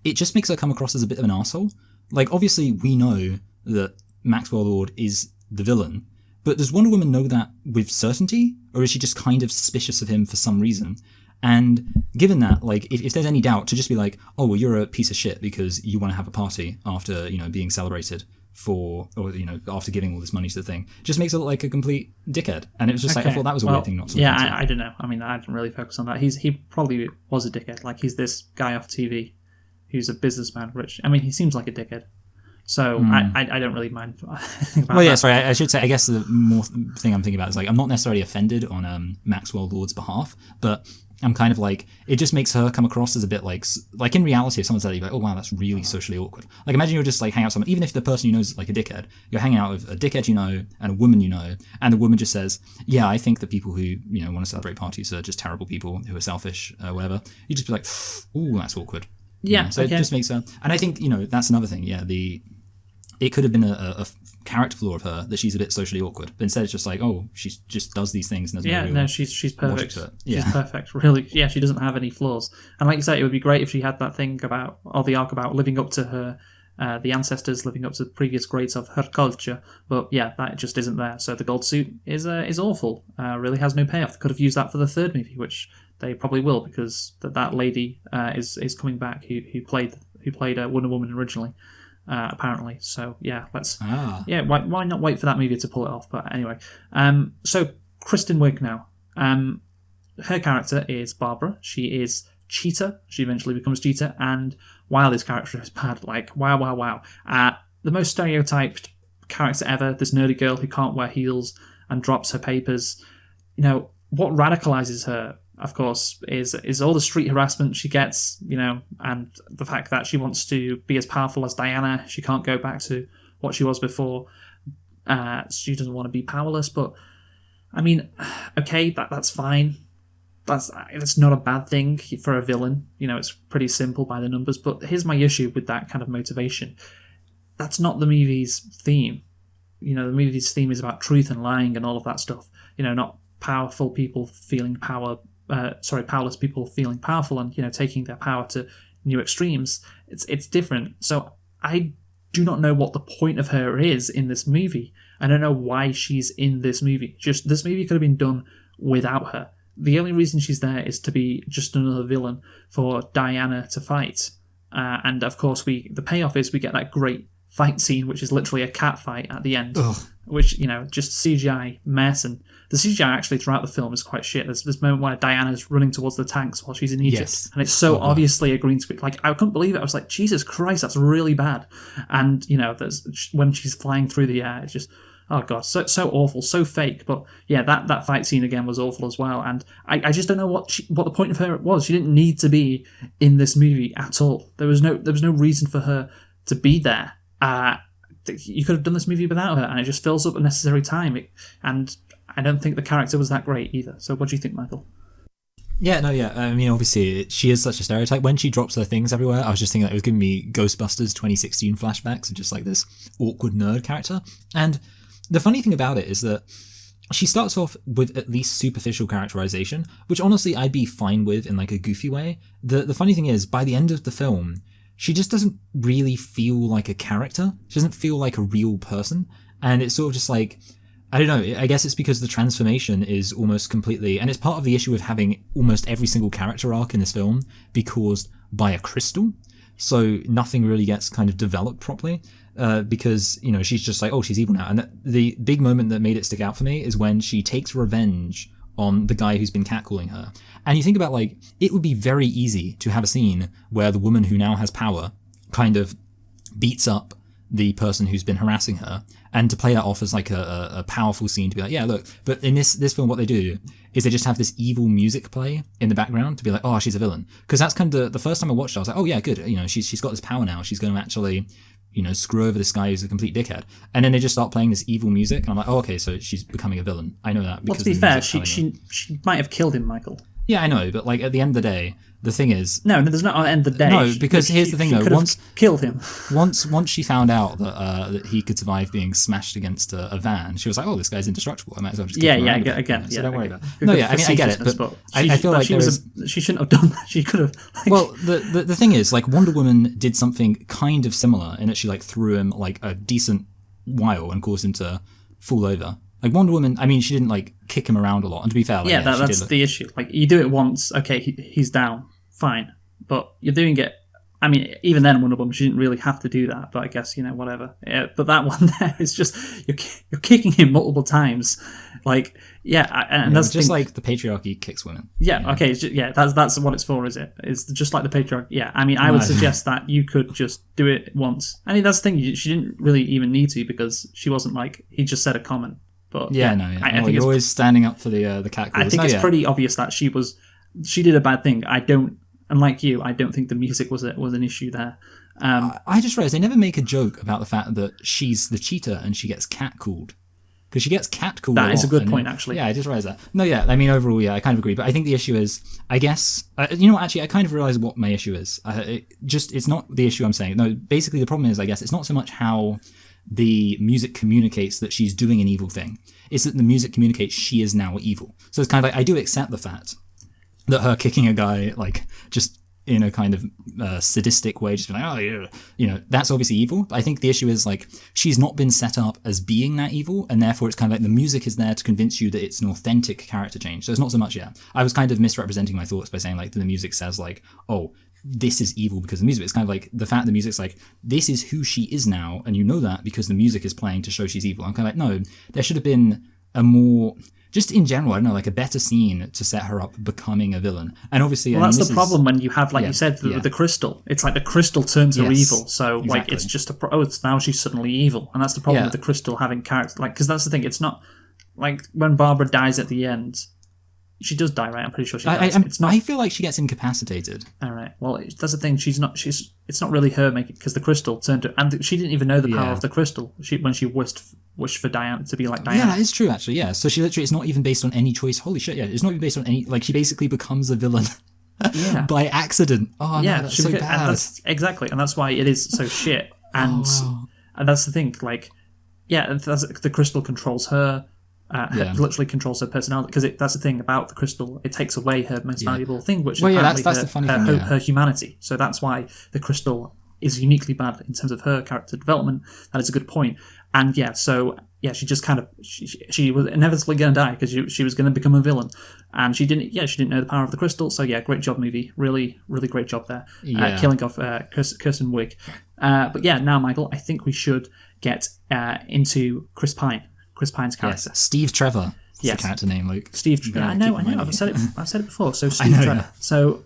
it just makes her come across as a bit of an arsehole. Like, obviously, we know that Maxwell Lord is the villain, but does Wonder Woman know that with certainty? Or is she just kind of suspicious of him for some reason? And given that, like, if there's any doubt, to just be like, oh, well, you're a piece of shit because you want to have a party after, being celebrated after giving all this money to the thing, just makes her look like a complete dickhead. And it was just like, I thought that was a weird thing not to look into. I don't know. I mean, I didn't really focus on that. He probably was a dickhead. Like, he's this guy off TV who's a businessman, rich. I mean, he seems like a dickhead. So I don't really mind. I should say, I guess the more thing I'm thinking about is like, I'm not necessarily offended on Maxwell Lord's behalf, but I'm kind of like, it just makes her come across as a bit like in reality, if someone said, like, oh wow, that's really socially awkward. Like, imagine you're just like hanging out with someone, even if the person you know is like a dickhead, you're hanging out with a dickhead and a woman and the woman just says, yeah, I think that people who want to celebrate parties are just terrible people who are selfish, whatever. You just be like, ooh, that's awkward. Yeah, so okay. It just makes her, and I think that's another thing. Yeah, it could have been a character flaw of her that she's a bit socially awkward, but instead it's just like, oh, she just does these things. And she's perfect. Yeah. She's perfect. Really, yeah, she doesn't have any flaws. And like you say, it would be great if she had that thing about, or the arc about living up to her, the ancestors, living up to the previous greats of her culture. But yeah, that just isn't there. So the gold suit is awful. Really has no payoff. They could have used that for the third movie, which they probably will, because that lady is coming back who played Wonder Woman originally. Apparently, so yeah, why not wait for that movie to pull it off? But anyway, so Kristen Wiig now, her character is Barbara. She is Cheetah. She eventually becomes Cheetah, and wow, this character is bad. Like, wow. The most stereotyped character ever. This nerdy girl who can't wear heels and drops her papers. What radicalizes her, of course, is all the street harassment she gets, and the fact that she wants to be as powerful as Diana. She can't go back to what she was before. She doesn't want to be powerless, but I mean, okay, that's fine. That's not a bad thing for a villain. It's pretty simple by the numbers, but here's my issue with that kind of motivation. That's not the movie's theme. The movie's theme is about truth and lying and all of that stuff. Not powerful people feeling powerless people feeling powerful and taking their power to new extremes. It's different. So I do not know what the point of her is in this movie. I don't know why she's in this movie. Just this movie could have been done without her. The only reason she's there is to be just another villain for Diana to fight. And of course, the payoff is we get that great fight scene, which is literally a cat fight at the end. which, just CGI mess. And the CGI actually throughout the film is quite shit. There's this moment where Diana's running towards the tanks while she's in Egypt. Yes. And it's so obviously a green screen. Like, I couldn't believe it. I was like, Jesus Christ, that's really bad. And, there's when she's flying through the air, it's just, oh God, so awful, so fake. But yeah, that fight scene again was awful as well. And I just don't know what the point of her was. She didn't need to be in this movie at all. There was no reason for her to be there. You could have done this movie without her, and it just fills up unnecessary time. And I don't think the character was that great either. So what do you think, Michael? Yeah, no, yeah. I mean, obviously, she is such a stereotype. When she drops her things everywhere, I was just thinking that it was giving me Ghostbusters 2016 flashbacks of just like this awkward nerd character. And the funny thing about it is that she starts off with at least superficial characterization, which honestly I'd be fine with in like a goofy way. The funny thing is, by the end of the film, she just doesn't really feel like a character. She doesn't feel like a real person. And it's sort of just like, I don't know, I guess it's because the transformation is almost completely, and it's part of the issue with having almost every single character arc in this film be caused by a crystal. So nothing really gets kind of developed properly. Because, she's just like, oh, she's evil now. And the big moment that made it stick out for me is when she takes revenge on the guy who's been catcalling her. And you think about, like, it would be very easy to have a scene where the woman who now has power kind of beats up the person who's been harassing her, and to play that off as like a powerful scene to be like, yeah, look. But in this film, what they do is they just have this evil music play in the background to be like, oh, she's a villain. Because that's kind of the first time I watched it, I was like, oh yeah, good. She's got this power now. She's going to actually, screw over this guy who's a complete dickhead. And then they just start playing this evil music, and I'm like, oh, okay, so she's becoming a villain. I know that. Well, to be fair, she might have killed him, Michael. Yeah, I know, but like at the end of the day, the thing is, no, there's not at the end of the day. No, because here's the thing though. Once killed him. Once she found out that he could survive being smashed against a van, she was like, "Oh, this guy's indestructible. I might as well just kick him around again. So don't worry about it. No, yeah, I mean, I get it, but I feel like she shouldn't have done that. She could have. Well, the thing is, like, Wonder Woman did something kind of similar in that she like threw him like a decent while and caused him to fall over. Like Wonder Woman, I mean, she didn't like kick him around a lot. And to be fair, like, that's the issue. Like, you do it once, okay, he's down, fine. But you're doing it. I mean, even then, Wonder Woman, she didn't really have to do that. But I guess, whatever. Yeah, but that one there is just you're kicking him multiple times. Like, and that's just like the patriarchy kicks women. Yeah, okay, that's what it's for, is it? It's just like the patriarchy. Yeah, I mean, I would suggest that you could just do it once. I mean, that's the thing. She didn't really even need to, because she wasn't like, he just said a comment. But I think you're always standing up for the cat calls. I think it's pretty obvious that she did a bad thing. Unlike you, I don't think the music was an issue there. I just realized they never make a joke about the fact that she's the cheater and she gets catcalled. Because she gets catcalled. That is a good point, actually. Yeah, I just realized that. No, yeah, I mean, overall, yeah, I kind of agree. But I think the issue is, I guess, actually, I kind of realized what my issue is. It's not the issue I'm saying. No, basically, the problem is, I guess, it's not so much how the music communicates that she's doing an evil thing. It's that the music communicates she is now evil. So it's kind of like, I do accept the fact that her kicking a guy, like, just in a kind of sadistic way, just being like, oh yeah, that's obviously evil. But I think the issue is, like, she's not been set up as being that evil, and therefore it's kind of like the music is there to convince you that it's an authentic character change. So it's not so much, I was kind of misrepresenting my thoughts by saying, like, the music says, like, oh, this is evil because of the music. It's kind of like the fact the music's like, this is who she is now, and you know that because the music is playing to show she's evil. I'm kind of like, no, there should have been a more, just in general, I don't know, like a better scene to set her up becoming a villain. And obviously, that's the problem when you have, like you said, the crystal. It's like the crystal turns her evil. So exactly. Like, it's just it's now she's suddenly evil, and that's the problem with the crystal having character. Like, because that's the thing. It's not like when Barbara dies at the end. She does die, right? I'm pretty sure she dies. I feel like she gets incapacitated. All right. Well, that's the thing. It's not really her making, because the crystal turned her, and she didn't even know the power of the crystal. When she wished for Diana to be like Diana. Yeah, that is true, actually. Yeah. So she literally, it's not even based on any choice. Holy shit! Yeah, it's not even based on any. Like, she basically becomes a villain. By accident. Oh no, that's so bad. Exactly, and that's why it is so shit. And and that's the thing. Like, the crystal controls her. Literally controls her personality, because that's the thing about the crystal. It takes away her most valuable thing, which is that's the funny thing, her humanity. So that's why the crystal is uniquely bad in terms of her character development. That is a good point. And she just kind of she was inevitably going to die because she was going to become a villain, and she didn't know the power of the crystal. So great job, movie. Really, really great job there. Killing off Kirsten Wiig. But now, Michael, I think we should get into Chris Pine, Chris Pine's character. Yes. Steve Trevor. That's Yes. the character name, Luke. Steve. Yeah, I know. keep reminding I've said it before. So I Steve know, Trevor. yeah. So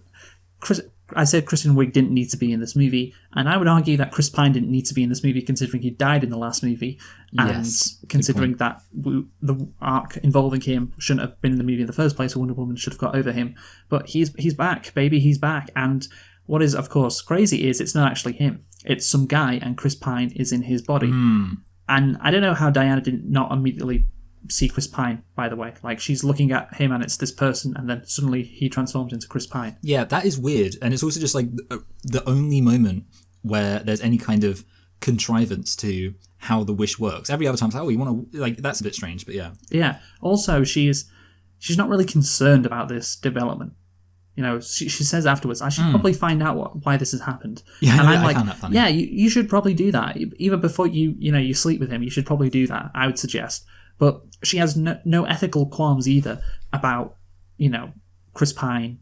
I said Kristen Wiig didn't need to be in this movie, and I would argue that Chris Pine didn't need to be in this movie, considering he died in the last movie, and Yes, considering that the arc involving him shouldn't have been in the movie in the first place. Wonder Woman should have got over him, but he's back, baby, he's back. And what is, of course, crazy is it's not actually him; it's some guy, and Chris Pine is in his body. And I don't know how Diana did not immediately see Chris Pine, by the way. Like, she's looking at him and it's this person, and then suddenly he transforms into Chris Pine. Yeah, that is weird. And it's also just like the only moment where there's any kind of contrivance to how the wish works. Every other time it's like, oh, you want to, like, that's a bit strange, but yeah. Yeah. Also, she's not really concerned about this development. You know, she says afterwards, I should probably find out why this has happened. Yeah, and I I'm like, found that funny. yeah, you should probably do that. Even before you sleep with him, you should probably do that, I would suggest. But she has no ethical qualms either about, Chris Pine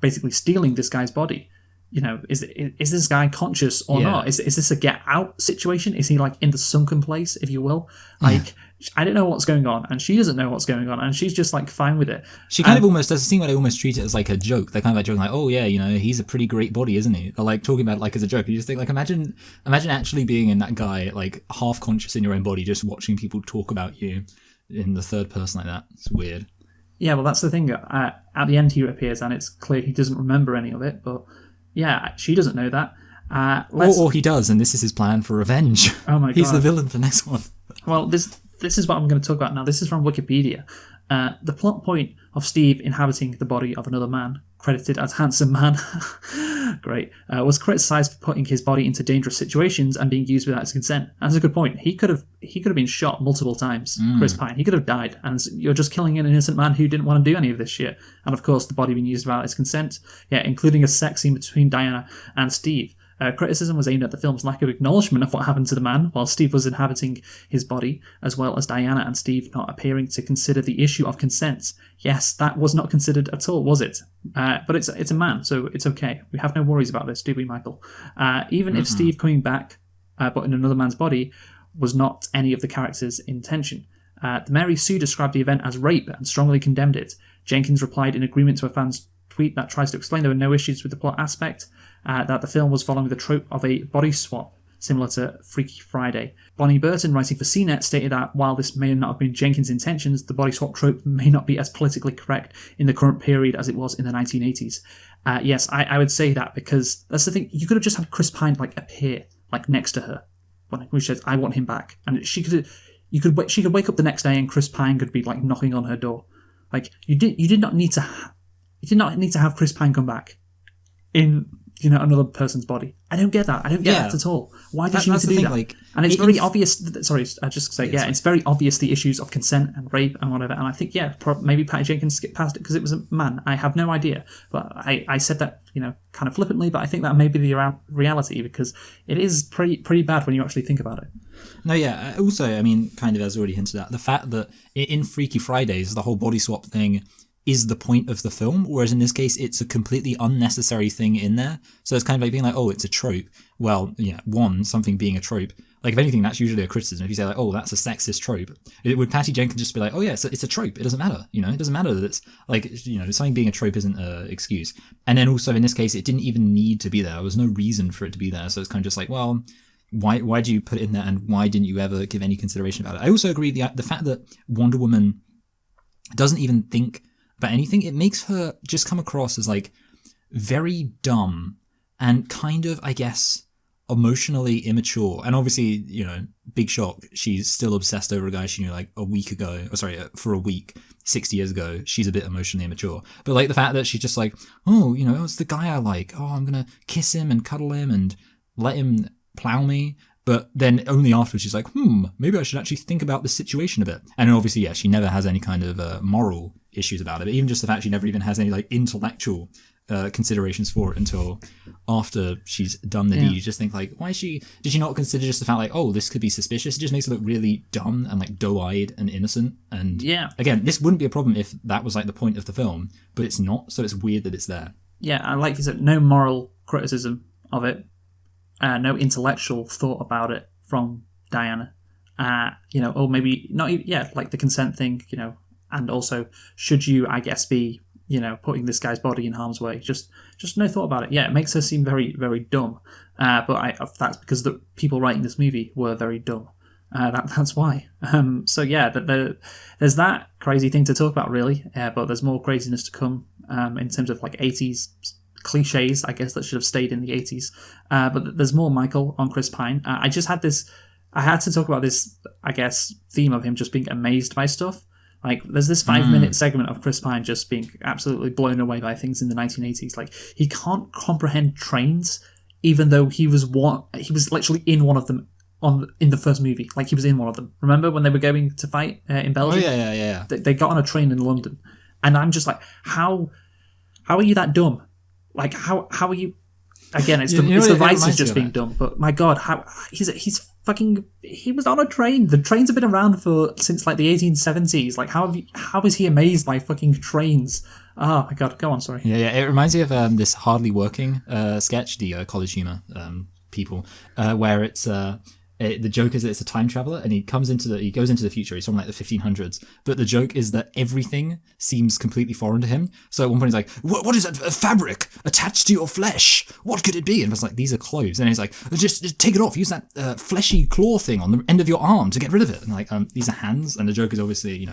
basically stealing this guy's body. You know, is this guy conscious or not? Is this a get out situation? Is he like in the sunken place, if you will? Like, I don't know what's going on, and she doesn't know what's going on, and she's just like fine with it. She kind of almost does a scene where they almost treat it as like a joke. They're kind of like joking, like, "Oh yeah, he's a pretty great body, isn't he?" Or like talking about it like as a joke. And you just think, like, imagine actually being in that guy, like half conscious in your own body, just watching people talk about you in the third person like that. It's weird. Yeah, well, that's the thing. At the end, he appears, and it's clear he doesn't remember any of it. But yeah, she doesn't know that. Or he does, and this is his plan for revenge. Oh my god, he's the villain for the next one. Well, this is what I'm going to talk about now. This is from Wikipedia. The plot point of Steve inhabiting the body of another man, credited as Handsome Man, great, was criticised for putting his body into dangerous situations and being used without his consent. That's a good point. He could have been shot multiple times, Chris Pine. He could have died, and you're just killing an innocent man who didn't want to do any of this shit. And of course, the body being used without his consent, including a sex scene between Diana and Steve. Criticism was aimed at the film's lack of acknowledgement of what happened to the man while Steve was inhabiting his body, as well as Diana and Steve not appearing to consider the issue of consent. Yes, that was not considered at all, was it? But it's a man, so it's okay. We have no worries about this, do we, Michael? Even if Steve coming back, but in another man's body, was not any of the characters' intention. The Mary Sue described the event as rape and strongly condemned it. Jenkins replied in agreement to a fan's tweet that tries to explain there were no issues with the plot aspect, that the film was following the trope of a body swap, similar to Freaky Friday. Bonnie Burton, writing for CNET, stated that while this may not have been Jenkins' intentions, the body swap trope may not be as politically correct in the current period as it was in the 1980s. Yes, I would say that, because that's the thing. You could have just had Chris Pine appear next to her when she says, "I want him back," and she could wake up the next day and Chris Pine could be knocking on her door. You did not need to have Chris Pine come back in another person's body. I don't get that. I don't get that at all. Why did you need to do that? And it's very obvious. Sorry, I just say it's very obvious the issues of consent and rape and whatever. And I think maybe Patty Jenkins skipped past it because it was a man. I have no idea, but I said that kind of flippantly. But I think that may be the reality, because it is pretty bad when you actually think about it. No, yeah. Also, I mean, kind of as already hinted at, the fact that in Freaky Fridays the whole body swap thing is the point of the film, whereas in this case it's a completely unnecessary thing in there. So it's kind of being oh, it's a trope. Well, something being a trope. If anything, that's usually a criticism. If you say oh, that's a sexist trope, would Patty Jenkins just be oh yeah, it's a trope. It doesn't matter. It doesn't matter that it's something being a trope isn't an excuse. And then also in this case, it didn't even need to be there. There was no reason for it to be there. So it's kind of just well, why do you put it in there, and why didn't you ever give any consideration about it? I also agree the fact that Wonder Woman doesn't even think about anything, it makes her just come across as very dumb and kind of, I guess, emotionally immature. And obviously, big shock, she's still obsessed over a guy she knew a week ago, for a week, 60 years ago. She's a bit emotionally immature. But the fact that she's just oh, it's the guy I like. Oh, I'm gonna kiss him and cuddle him and let him plow me. But then only afterwards she's maybe I should actually think about the situation a bit. And then obviously, she never has any kind of moral issues about it. But even just the fact she never even has any intellectual considerations for it until after she's done the deed. You just think why did she not consider just the fact oh, this could be suspicious? It just makes her look really dumb and doe-eyed and innocent. And again, this wouldn't be a problem if that was the point of the film, but it's not. So it's weird that it's there. Yeah, and like you said, no moral criticism of it. No intellectual thought about it from Diana. Or maybe not. Like the consent thing, and also should you, I guess, be putting this guy's body in harm's way? Just no thought about it. Yeah, it makes her seem very, very dumb. But that's because the people writing this movie were very dumb. That's why. So yeah, there's that crazy thing to talk about, really. But there's more craziness to come in terms of like 80s cliches, I guess, that should have stayed in the 80s. But there's more, Michael, on Chris Pine. I had to talk about this, I guess, theme of him just being amazed by stuff. Like, there's this 5-minute segment of Chris Pine just being absolutely blown away by things in the 1980s. Like, he can't comprehend trains, even though he was literally in one of them in the first movie. Like, he was in one of them. Remember when they were going to fight in Belgium? Oh, yeah. They got on a train in London. And I'm just like, how are you that dumb? Like, how are you... Again, it's the writers just being dumb. But my God, he was on a train. The trains have been around since like the 1870s. Like, how is he amazed by fucking trains? Oh my God, go on, sorry. Yeah. It reminds me of this Hardly Working sketch, the College Humor people, where it's the joke is that it's a time traveler and he goes into the future. He's from like the 1500s, but the joke is that everything seems completely foreign to him. So at one point he's like, what is that, a fabric attached to your flesh? What could it be? And it's like, these are clothes. And he's like, just take it off, use that fleshy claw thing on the end of your arm to get rid of it. And like, these are hands. And the joke is obviously,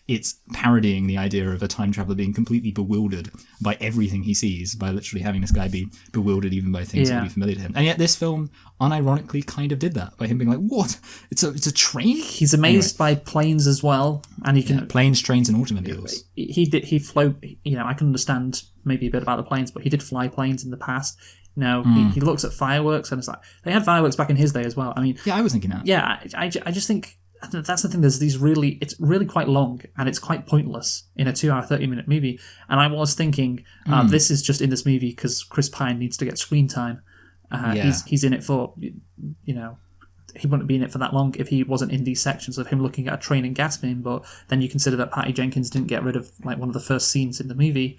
it's parodying the idea of a time traveler being completely bewildered by everything he sees, by literally having this guy be bewildered even by things that would be familiar to him. And yet this film unironically kind of did that by him being like, what? It's a train? He's amazed by planes as well, and he can planes, trains, and automobiles. He flew. I can understand maybe a bit about the planes, but he did fly planes in the past. He looks at fireworks, and it's like they had fireworks back in his day as well. I mean, yeah, I was thinking that. Yeah, I just think that's the thing. There's these it's really quite long, and it's quite pointless in a 2-hour, 30-minute movie. And I was thinking, this is just in this movie because Chris Pine needs to get screen time. He's in it for, he wouldn't be in it for that long if he wasn't in these sections of him looking at a train and gasping. But then you consider that Patty Jenkins didn't get rid of like one of the first scenes in the movie,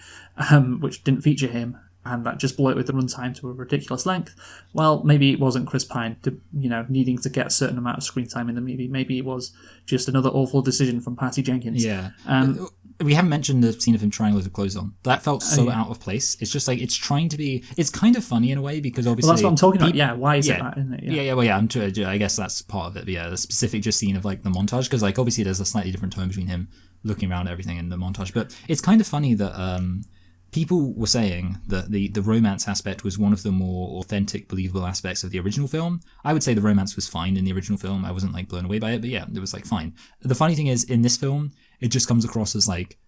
which didn't feature him, and that just bloated the runtime to a ridiculous length. Well, maybe it wasn't Chris Pine, needing to get a certain amount of screen time in the movie. Maybe it was just another awful decision from Patty Jenkins. Yeah. We haven't mentioned the scene of him trying loads of clothes on. That felt so out of place. It's just like, it's trying to be... It's kind of funny in a way because obviously... Well, that's what I'm talking about. Yeah, why is it that, isn't it? Yeah. I guess that's part of it. But yeah, the specific just scene of like the montage, because like obviously there's a slightly different tone between him looking around at everything in the montage. But it's kind of funny that people were saying that the romance aspect was one of the more authentic, believable aspects of the original film. I would say the romance was fine in the original film. I wasn't like blown away by it, but yeah, it was like fine. The funny thing is, in this film, it just comes across as like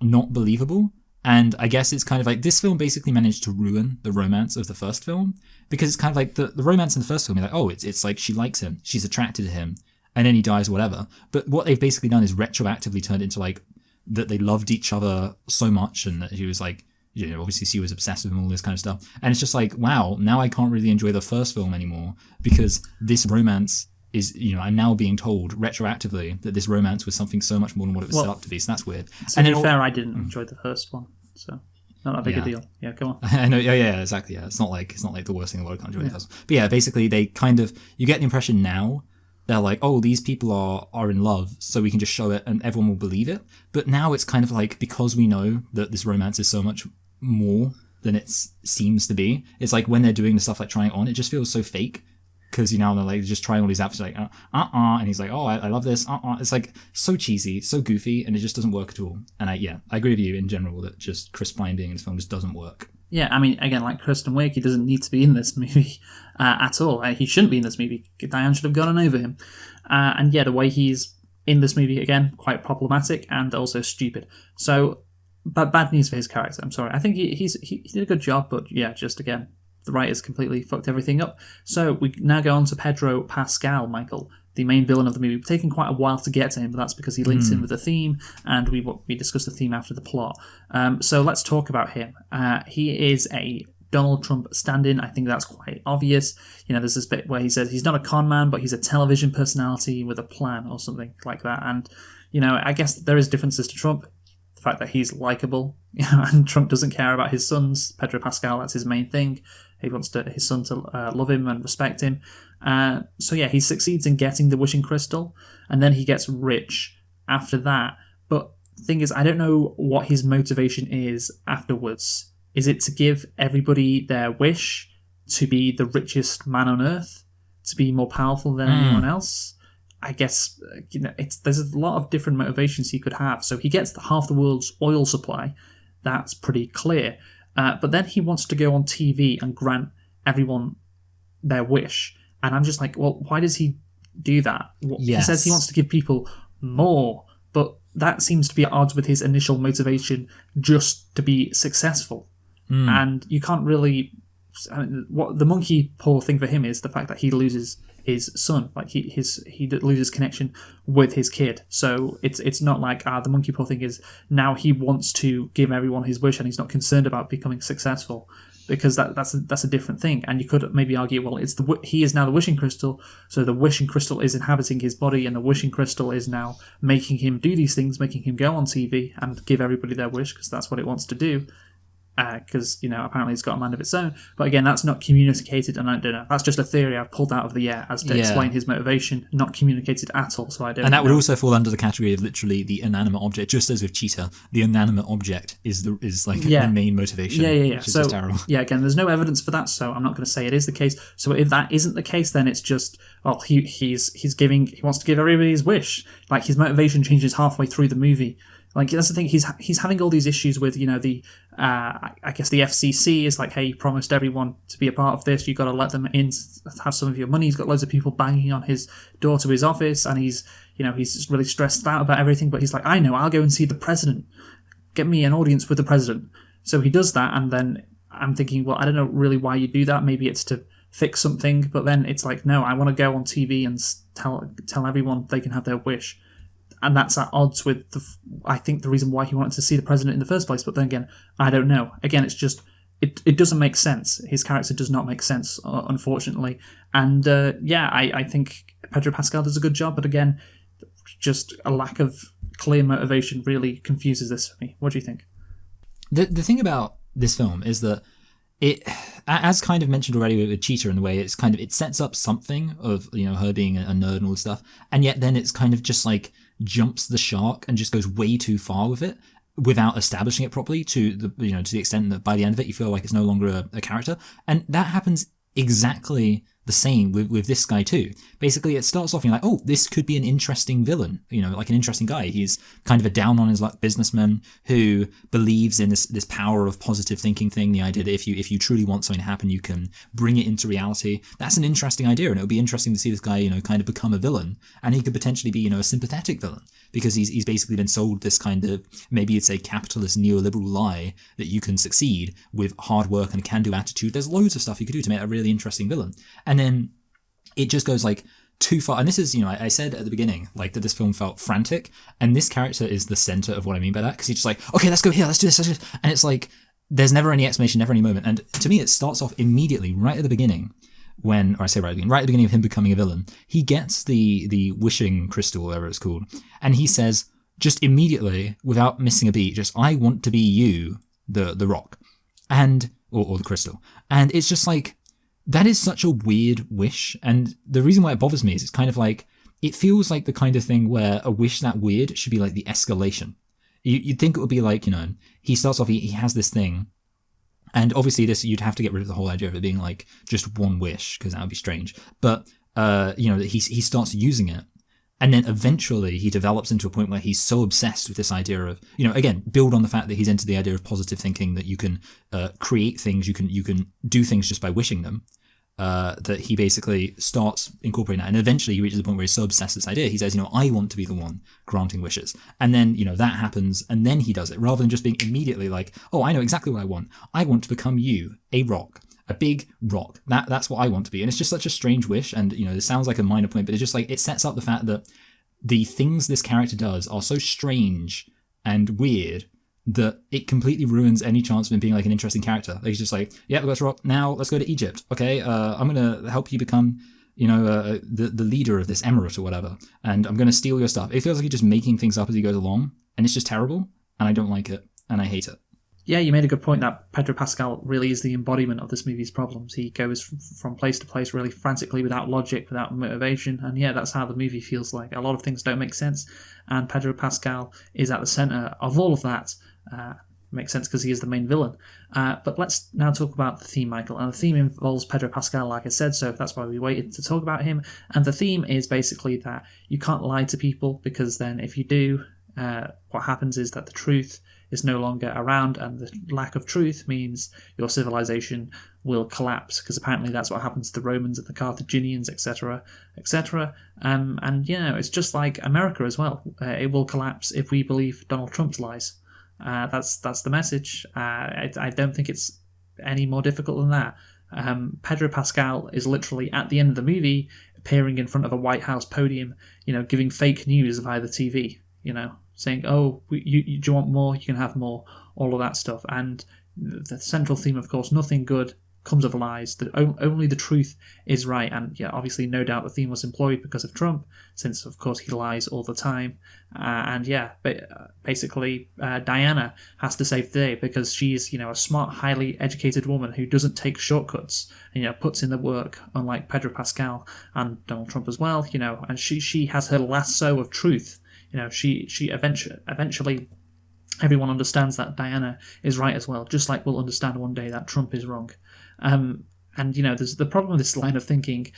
not believable. And I guess it's kind of like this film basically managed to ruin the romance of the first film, because it's kind of like the romance in the first film, you're like, oh, it's like she likes him, she's attracted to him, and then he dies, whatever. But what they've basically done is retroactively turned into like that they loved each other so much, and that he was like, obviously she was obsessed with him, all this kind of stuff. And it's just like, wow, now I can't really enjoy the first film anymore because this romance is, I'm now being told retroactively that this romance was something so much more than what it was set up to be. So that's weird. To be fair, I didn't enjoy the first one, so not that big a deal. Yeah, go on. I know. Yeah, exactly. Yeah, it's not like the worst thing in the world. I can't enjoy the first one. But yeah, basically they kind of, you get the impression now they're like, oh, these people are in love, so we can just show it and everyone will believe it. But now it's kind of like, because we know that this romance is so much more than it seems to be, it's like when they're doing the stuff like trying it on, it just feels so fake. Because they're like just trying all these outfits, like and he's like, oh, I love this, It's like so cheesy, so goofy, and it just doesn't work at all. And I agree with you in general that just Chris Pine being in this film just doesn't work. Yeah, I mean, again, like Kristen Wiig, he doesn't need to be in this movie at all. He shouldn't be in this movie. Diane should have gone over him. And yeah, the way he's in this movie, again, quite problematic and also stupid. So, but bad news for his character. I'm sorry. I think he did a good job, but yeah, just again, the writers completely fucked everything up. So we now go on to Pedro Pascal, Michael, the main villain of the movie. It's taken quite a while to get to him, but that's because he links in with the theme, and we discussed the theme after the plot. So let's talk about him. He is a Donald Trump stand-in. I think that's quite obvious. There's this bit where he says he's not a con man, but he's a television personality with a plan or something like that. And, I guess there is differences to Trump. fact that he's likable, and Trump doesn't care about his sons. Pedro Pascal, that's his main thing. He wants his son to love him and respect him. So yeah, he succeeds in getting the wishing crystal, and then he gets rich after that. But the thing is, I don't know what his motivation is afterwards. Is it to give everybody their wish, to be the richest man on earth, to be more powerful than anyone else? I guess there's a lot of different motivations he could have. So he gets half the world's oil supply. That's pretty clear. But then he wants to go on TV and grant everyone their wish. And I'm just like, well, why does he do that? He says he wants to give people more, but that seems to be at odds with his initial motivation just to be successful. And you can't really... what the monkey paw thing for him is the fact that he loses his son, like he loses connection with his kid. So it's not like the monkey paw thing is now he wants to give everyone his wish and he's not concerned about becoming successful, because that's a different thing. And you could maybe argue, well, he is now the wishing crystal, so the wishing crystal is inhabiting his body, and the wishing crystal is now making him do these things, making him go on TV and give everybody their wish, because that's what it wants to do. Because apparently it's got a mind of its own, but again, that's not communicated, and I don't know. That's just a theory I've pulled out of the air as to explain his motivation, not communicated at all. So I don't. And that would also fall under the category of literally the inanimate object, just as with Cheetah, the inanimate object is the main motivation. Yeah. Which is so just terrible. Yeah, again, there's no evidence for that, so I'm not going to say it is the case. So if that isn't the case, then it's just he wants to give everybody his wish. Like his motivation changes halfway through the movie. Like that's the thing. He's having all these issues with I guess the FCC is like, hey, you promised everyone to be a part of this. You got to let them in, have some of your money. He's got loads of people banging on his door to his office, and he's really stressed out about everything. But he's like, I know, I'll go and see the president. Get me an audience with the president. So he does that, and then I'm thinking, well, I don't know really why you do that. Maybe it's to fix something, but then it's like, no, I want to go on TV and tell everyone they can have their wish. And that's at odds with, I think, the reason why he wanted to see the president in the first place. But then again, I don't know. Again, it's just, it doesn't make sense. His character does not make sense, unfortunately. And I think Pedro Pascal does a good job. But again, just a lack of clear motivation really confuses this for me. What do you think? The thing about this film is that it, as kind of mentioned already with Cheetah, in the way it sets up something of her being a nerd and all this stuff, and yet then it's kind of just like jumps the shark and just goes way too far with it without establishing it properly to the extent that by the end of it you feel like it's no longer a character. And that happens exactly the same with this guy too. Basically, it starts off like, oh, this could be an interesting villain, like an interesting guy. He's kind of a down on his luck businessman who believes in this power of positive thinking thing, the idea that if you truly want something to happen, you can bring it into reality. That's an interesting idea, and it would be interesting to see this guy, kind of become a villain, and he could potentially be, a sympathetic villain, because he's basically been sold this kind of, maybe it's a capitalist neoliberal lie that you can succeed with hard work and a can-do attitude. There's loads of stuff you could do to make a really interesting villain. And then it just goes like too far. And this is, I said at the beginning, like that this film felt frantic, and this character is the center of what I mean by that, because he's just like, okay, let's go here, let's do this. And it's like, there's never any explanation, never any moment. And to me, it starts off immediately, right at the beginning, right at the beginning of him becoming a villain. He gets the wishing crystal, whatever it's called, and he says, just immediately, without missing a beat, just, I want to be you, the rock, and or the crystal. And it's just like, that is such a weird wish, and the reason why it bothers me is it's kind of like, it feels like the kind of thing where a wish that weird should be like the escalation. You'd think it would be like, he starts off, he has this thing, and obviously this, you'd have to get rid of the whole idea of it being like just one wish, because that would be strange. But, he starts using it, and then eventually he develops into a point where he's so obsessed with this idea of, again, build on the fact that he's into the idea of positive thinking, that you can create things, you can do things just by wishing them, that he basically starts incorporating that. And eventually he reaches the point where he's so obsessed with this idea, he says, I want to be the one granting wishes. And then, that happens, and then he does it, rather than just being immediately like, oh, I know exactly what I want. I want to become you, a rock. A big rock. That's what I want to be. And it's just such a strange wish. And, it sounds like a minor point, but it's just like, it sets up the fact that the things this character does are so strange and weird that it completely ruins any chance of him being like an interesting character. Like, he's just like, yeah, let's rock. Now let's go to Egypt. Okay. I'm going to help you become, the leader of this emirate or whatever. And I'm going to steal your stuff. It feels like he's just making things up as he goes along. And it's just terrible. and I don't like it, and I hate it. Yeah, you made a good point that Pedro Pascal really is the embodiment of this movie's problems. He goes from place to place really frantically without logic, without motivation, and yeah, that's how the movie feels like. A lot of things don't make sense, and Pedro Pascal is at the centre of all of that. Makes sense because he is the main villain. But let's now talk about the theme, Michael. And the theme involves Pedro Pascal, like I said, so that's why we waited to talk about him. And the theme is basically that you can't lie to people, because then if you do, what happens is that the truth is no longer around, and the lack of truth means your civilization will collapse, because apparently that's what happens to the Romans and the Carthaginians, etc., etc. And it's just like America as well. It will collapse if we believe Donald Trump's lies. That's the message. I don't think it's any more difficult than that. Pedro Pascal is literally at the end of the movie appearing in front of a White House podium, giving fake news via the TV, saying, "Oh, do you want more? You can have more." All of that stuff. And the central theme, of course, nothing good comes of lies. Only the truth is right. And yeah, obviously, no doubt the theme was employed because of Trump, since of course he lies all the time. Basically, Diana has to save the day because she's a smart, highly educated woman who doesn't take shortcuts. And, puts in the work, unlike Pedro Pascal and Donald Trump as well. And she has her lasso of truth. She eventually. Everyone understands that Diana is right as well, just like we'll understand one day that Trump is wrong. There's the problem with this line of thinking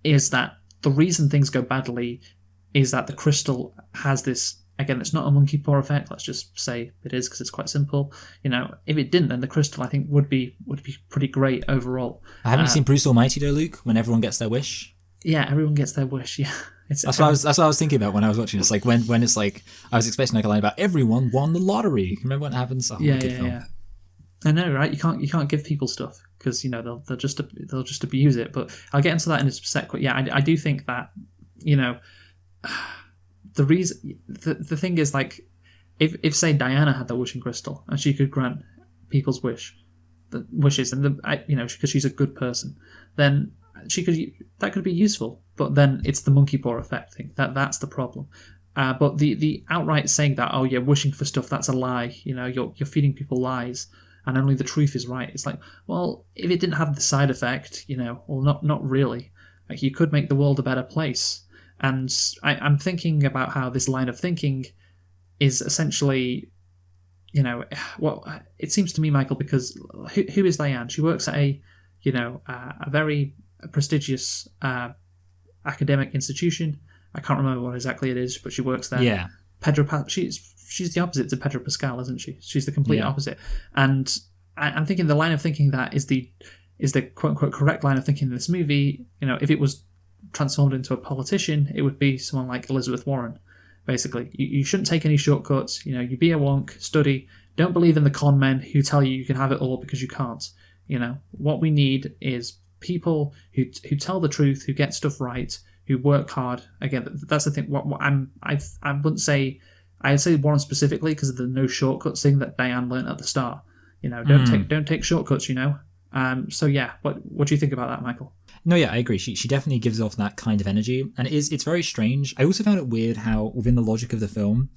is that the reason things go badly is that the crystal has this, again, it's not a monkey paw effect, let's just say it is because it's quite simple. If it didn't, then the crystal, I think, would be pretty great overall. Haven't you seen Bruce Almighty though, Luke, when everyone gets their wish? Yeah, everyone gets their wish, yeah. That's what I was thinking about when I was watching this. Like when it's like I was expecting like a line about everyone won the lottery. Remember when it happens? Oh, yeah. I know, right? You can't give people stuff because they'll just abuse it. But I'll get into that in a sec. Yeah, I do think that the reason the thing is, like, if say Diana had the wishing crystal and she could grant people's wishes and because she's a good person, then that could be useful. But then it's the monkey paw effect thing. That's the problem. But the outright saying that, oh yeah, wishing for stuff, that's a lie. You're feeding people lies, and only the truth is right. It's like, well, if it didn't have the side effect, well, not really. Like, you could make the world a better place. And I'm thinking about how this line of thinking is essentially, well, it seems to me, Michael, because who is Diane? She works at a very prestigious academic institution. I can't remember what exactly it is, but she works there. Yeah. She's the opposite to Pedro Pascal, isn't she? She's the complete opposite. And I'm thinking the line of thinking that is the quote unquote correct line of thinking in this movie. If it was transformed into a politician, it would be someone like Elizabeth Warren. Basically, you shouldn't take any shortcuts. You be a wonk, study. Don't believe in the con men who tell you can have it all because you can't. What we need is people who tell the truth, who get stuff right, who work hard. Again, that's the thing. I wouldn't say. I'd say Warren specifically because of the no shortcuts thing that Diane learned at the start. Don't take shortcuts. So yeah, what do you think about that, Michael? No, yeah, I agree. She definitely gives off that kind of energy, and it's very strange. I also found it weird how within the logic of the film,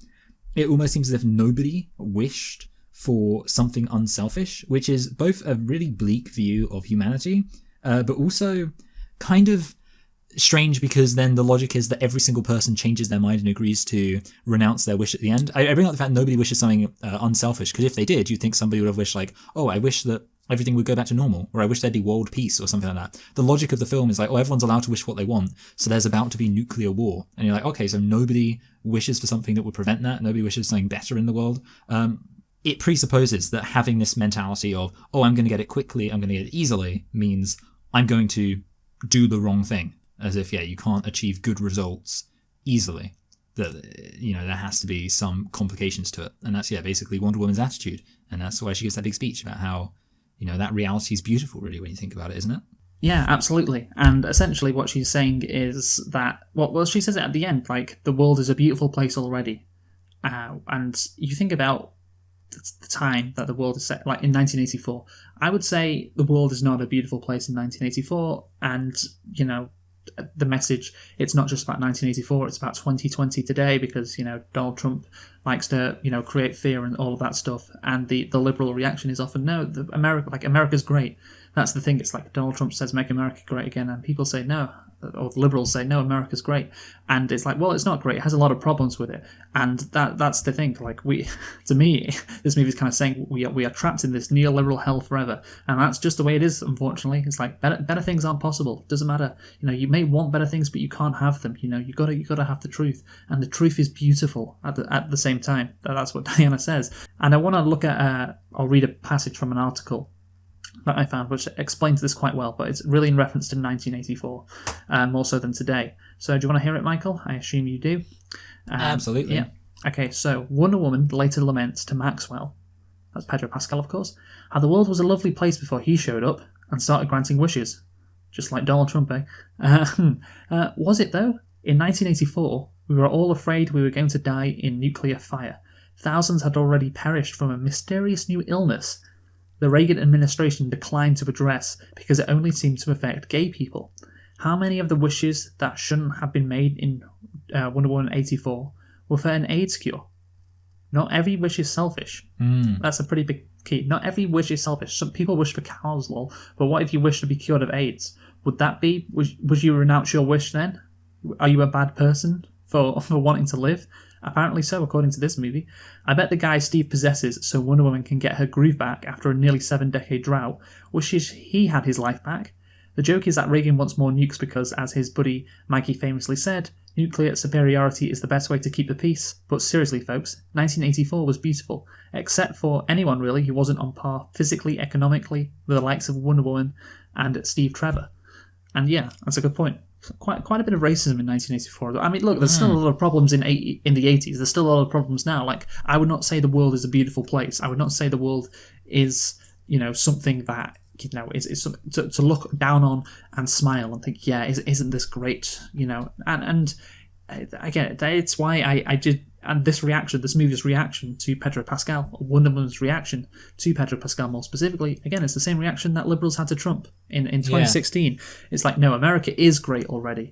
it almost seems as if nobody wished for something unselfish, which is both a really bleak view of humanity, but also kind of strange because then the logic is that every single person changes their mind and agrees to renounce their wish at the end. I bring up the fact nobody wishes something unselfish, because if they did, you'd think somebody would have wished like, oh, I wish that everything would go back to normal, or I wish there'd be world peace or something like that. The logic of the film is like, oh, everyone's allowed to wish what they want, so there's about to be nuclear war. And you're like, okay, so nobody wishes for something that would prevent that, nobody wishes something better in the world. It presupposes that having this mentality of, oh, I'm going to get it quickly, I'm going to get it easily, means I'm going to do the wrong thing. As if, you can't achieve good results easily. That, there has to be some complications to it. And that's, basically Wonder Woman's attitude. And that's why she gives that big speech about how, that reality is beautiful, really, when you think about it, isn't it? Yeah, absolutely. And essentially what she's saying is that, well, she says it at the end, like, the world is a beautiful place already. And you think about the time that the world is set, like in 1984. I would say the world is not a beautiful place in 1984. And, the message, it's not just about 1984, it's about 2020 today, because, Donald Trump likes to, create fear and all of that stuff. And the liberal reaction is often, no, America's great. That's the thing. It's like Donald Trump says, make America great again. And people say, no, or the liberals say, no, America's great. And it's like, well, it's not great. It has a lot of problems with it. And that's the thing. Like, to me, this movie is kind of saying we are trapped in this neoliberal hell forever. And that's just the way it is, unfortunately. It's like better things aren't possible. Doesn't matter. You may want better things, but you can't have them. You gotta have the truth. And the truth is beautiful at the same time. That's what Diana says. And I want to look at, I'll read a passage from an article that I found, which explains this quite well, but it's really in reference to 1984, more so than today. So do you want to hear it, Michael? I assume you do. Absolutely. Yeah. Okay, so Wonder Woman later laments to Maxwell, that's Pedro Pascal, of course, how the world was a lovely place before he showed up and started granting wishes. Just like Donald Trump, eh? Was it, though? In 1984, we were all afraid we were going to die in nuclear fire. Thousands had already perished from a mysterious new illness the Reagan administration declined to address because it only seemed to affect gay people. How many of the wishes that shouldn't have been made in Wonder Woman 84 were for an AIDS cure? Not every wish is selfish. That's a pretty big key. Not every wish is selfish. Some people wish for cows, lol. But what if you wish to be cured of AIDS? Would that be? Would you renounce your wish then? Are you a bad person for wanting to live? Apparently so, according to this movie. I bet the guy Steve possesses so Wonder Woman can get her groove back after a nearly 7-decade drought wishes he had his life back. The joke is that Reagan wants more nukes because, as his buddy Mikey famously said, nuclear superiority is the best way to keep the peace. But seriously, folks, 1984 was beautiful, except for anyone really who wasn't on par physically, economically, with the likes of Wonder Woman and Steve Trevor. And yeah, that's a good point. Quite a bit of racism in 1984. I mean, look, there's still a lot of problems in the 80s. There's still a lot of problems now. Like, I would not say the world is a beautiful place. I would not say the world is, something that, is something to look down on and smile and think, yeah, isn't this great? And again, it's why I did. And this movie's reaction to Pedro Pascal, or Wonder Woman's reaction to Pedro Pascal more specifically, again, it's the same reaction that liberals had to Trump in 2016. Yeah. It's like, no, America is great already.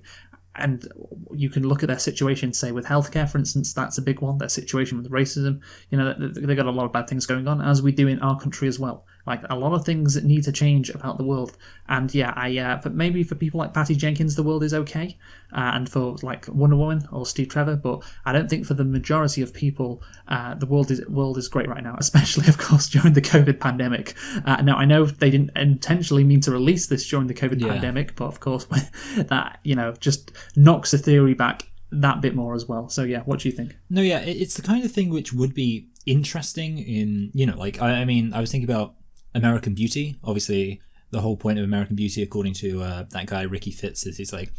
And you can look at their situation, say, with healthcare, for instance, that's a big one. Their situation with racism, they've got a lot of bad things going on, as we do in our country as well. Like, a lot of things that need to change about the world. And yeah, but maybe for people like Patty Jenkins, the world is okay. And for, like, Wonder Woman or Steve Trevor, but I don't think for the majority of people, the world is great right now, especially, of course, during the COVID pandemic. Now, I know they didn't intentionally mean to release this during the COVID pandemic, but of course, that, just knocks the theory back that bit more as well. So yeah, what do you think? No, yeah, it's the kind of thing which would be interesting in, I mean, I was thinking about American Beauty. Obviously, the whole point of American Beauty, according to that guy Ricky Fitz, is he's like,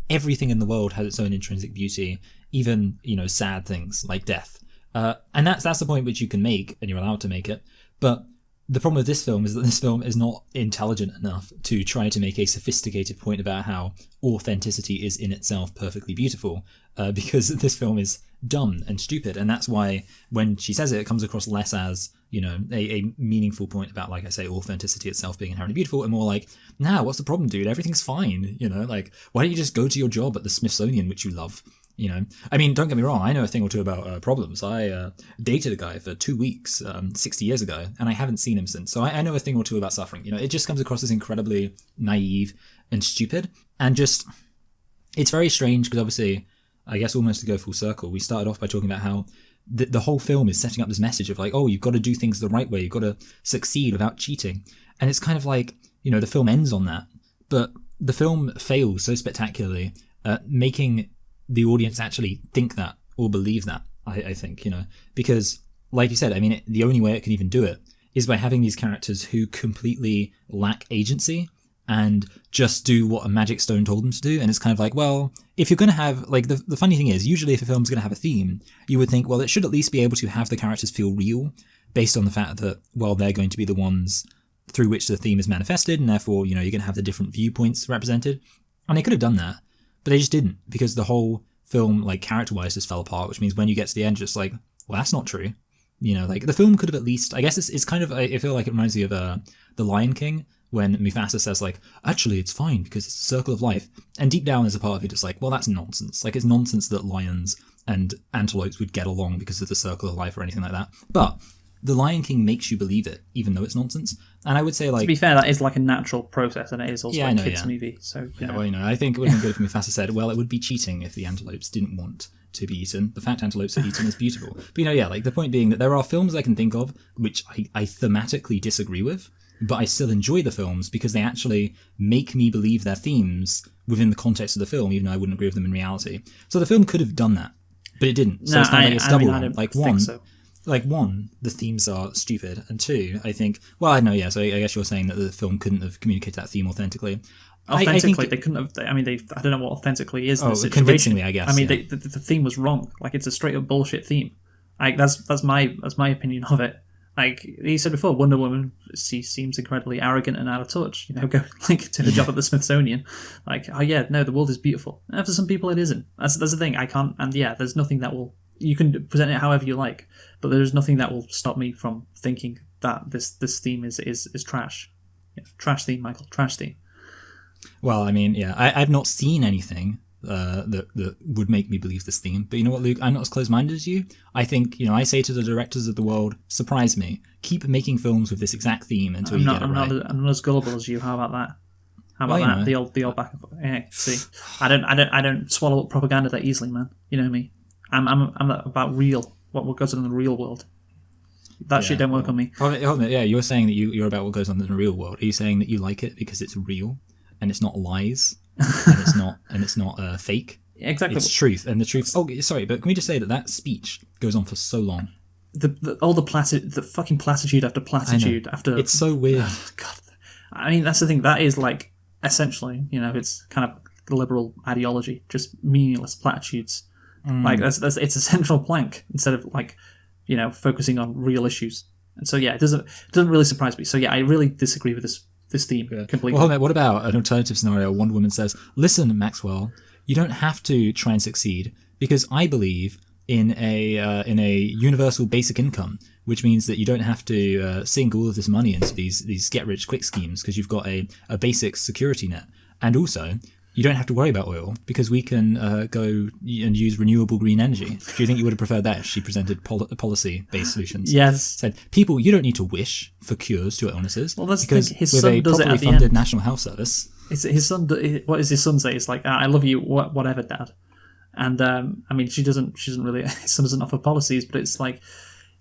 everything in the world has its own intrinsic beauty, even, sad things like death. And that's the point which you can make, and you're allowed to make it. But the problem with this film is that this film is not intelligent enough to try to make a sophisticated point about how authenticity is in itself perfectly beautiful, because this film is dumb and stupid. And that's why when she says it comes across less as, a meaningful point about, like I say, authenticity itself being inherently beautiful, and more like, nah, what's the problem, dude? Everything's fine. Like, why don't you just go to your job at the Smithsonian, which you love? I mean, don't get me wrong, I know a thing or two about problems. I dated a guy for 2 weeks 60 years ago, and I haven't seen him since. So I know a thing or two about suffering. It just comes across as incredibly naive and stupid. And just, it's very strange because obviously, I guess almost to go full circle, we started off by talking about how the whole film is setting up this message of like, oh, you've got to do things the right way. You've got to succeed without cheating. And it's kind of like, the film ends on that. But the film fails so spectacularly at making the audience actually think that or believe that, I think, because like you said, I mean, the only way it can even do it is by having these characters who completely lack agency and just do what a magic stone told them to do. And it's kind of like, well, if you're going to have, like, the funny thing is, usually if a film's going to have a theme, you would think, well, it should at least be able to have the characters feel real based on the fact that, well, they're going to be the ones through which the theme is manifested, and therefore, you're going to have the different viewpoints represented. And they could have done that, but they just didn't, because the whole film, like, character-wise just fell apart, which means when you get to the end, just like, well, that's not true. Like, the film could have at least, I guess it's kind of, I feel like it reminds me of The Lion King, when Mufasa says, like, actually, it's fine because it's a circle of life. And deep down, there's a part of you that's like, well, that's nonsense. Like, it's nonsense that lions and antelopes would get along because of the circle of life or anything like that. But The Lion King makes you believe it, even though it's nonsense. And I would say, like... To be fair, that is like a natural process, and it is also a kids' movie. So, yeah, well, I think it would have been good if Mufasa said, well, it would be cheating if the antelopes didn't want to be eaten. The fact antelopes are eaten is beautiful. But, like, the point being that there are films I can think of which I thematically disagree with, but I still enjoy the films because they actually make me believe their themes within the context of the film, even though I wouldn't agree with them in reality. So the film could have done that, but it didn't. So it's not like it's double wrong. Like, one, the themes are stupid, and two, I think, well, I know, yeah, so I guess you're saying that the film couldn't have communicated that theme authentically. Authentically, they couldn't have. I mean, I don't know what authentically is. Oh, convincingly, I guess. I mean, the theme was wrong. Like, it's a straight up bullshit theme. Like, that's my opinion of it. Like he said before, Wonder Woman, she seems incredibly arrogant and out of touch. Go like to her job at the Smithsonian. Like, oh yeah, no, the world is beautiful. And for some people, it isn't. That's the thing. I can't. And yeah, there's nothing that will. You can present it however you like, but there's nothing that will stop me from thinking that this theme is trash. Yeah, trash theme, Michael. Trash theme. Well, I mean, yeah, I've not seen anything that would make me believe this theme. But you know what, Luke? I'm not as close-minded as you. I think, I say to the directors of the world, surprise me. Keep making films with this exact theme until you get it right. I'm not as gullible as you. How about that? How about that? The old back and forth. Yeah, see, I don't swallow up propaganda that easily, man. You know me. I'm about real. What goes on in the real world. That shit don't work on me. Hold on, yeah, you're saying that you're about what goes on in the real world. Are you saying that you like it because it's real and it's not lies? and it's not fake. Exactly, it's truth, and the truth. Oh, sorry, but can we just say that speech goes on for so long? The fucking platitude after platitude after. It's so weird. God, I mean that's the thing. That is like essentially, it's kind of liberal ideology, just meaningless platitudes. Like that's it's a central plank instead of like, focusing on real issues. And so yeah, it doesn't really surprise me. So yeah, I really disagree with this theme completely. Well, what about an alternative scenario? Wonder Woman says, listen, Maxwell, you don't have to try and succeed because I believe in a universal basic income, which means that you don't have to sink all of this money into these get-rich-quick schemes because you've got a basic security net. And also, you don't have to worry about oil because we can go and use renewable green energy. Do you think you would have preferred that if she presented policy-based solutions? Yes. Said, people, you don't need to wish for cures to illnesses. Well, that's because his with son a does it properly at the funded end. National Health Service. His son. What does his son say? It's like, I love you, whatever, Dad. And I mean, she doesn't really. His son doesn't offer policies, but it's like,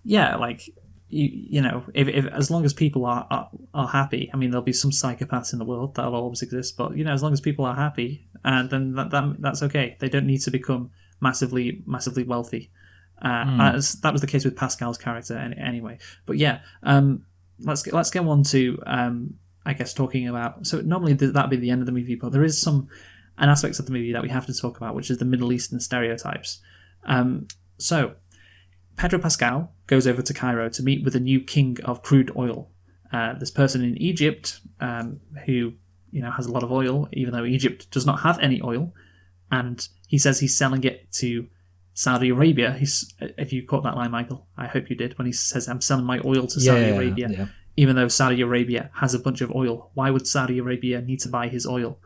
yeah, like. If as long as people are happy, I mean, there'll be some psychopaths in the world that'll always exist, but as long as people are happy, then that's okay. They don't need to become massively wealthy. That was the case with Pascal's character anyway. But yeah, let's go on to I guess talking about. So normally that'd be the end of the movie, but there is an aspect of the movie that we have to talk about, which is the Middle Eastern stereotypes. So. Pedro Pascal goes over to Cairo to meet with the new king of crude oil. This person in Egypt who has a lot of oil, even though Egypt does not have any oil, and he says he's selling it to Saudi Arabia. If you caught that line, Michael, I hope you did, when he says, I'm selling my oil to Saudi Arabia, even though Saudi Arabia has a bunch of oil. Why would Saudi Arabia need to buy his oil?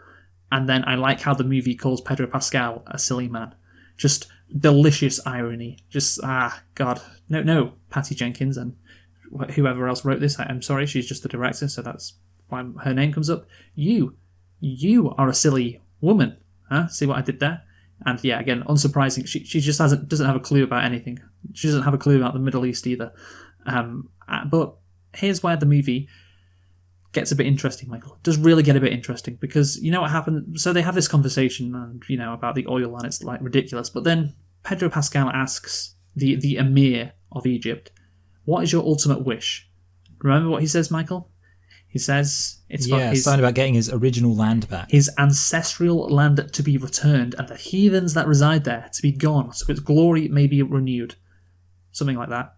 And then I like how the movie calls Pedro Pascal a silly man. Just delicious irony. Just, God. No, Patty Jenkins and whoever else wrote this. I'm sorry, she's just the director, so that's why her name comes up. You are a silly woman. Huh? See what I did there? And yeah, again, unsurprising. She just doesn't have a clue about anything. She doesn't have a clue about the Middle East either. But here's where the movie gets a bit interesting, Michael. It does really get a bit interesting because you know what happened. So they have this conversation and about the oil and it's like ridiculous. But then Pedro Pascal asks the Emir of Egypt, "What is your ultimate wish?" Remember what he says, Michael? He says it's something about getting his original land back, his ancestral land to be returned, and the heathens that reside there to be gone, so its glory may be renewed. Something like that.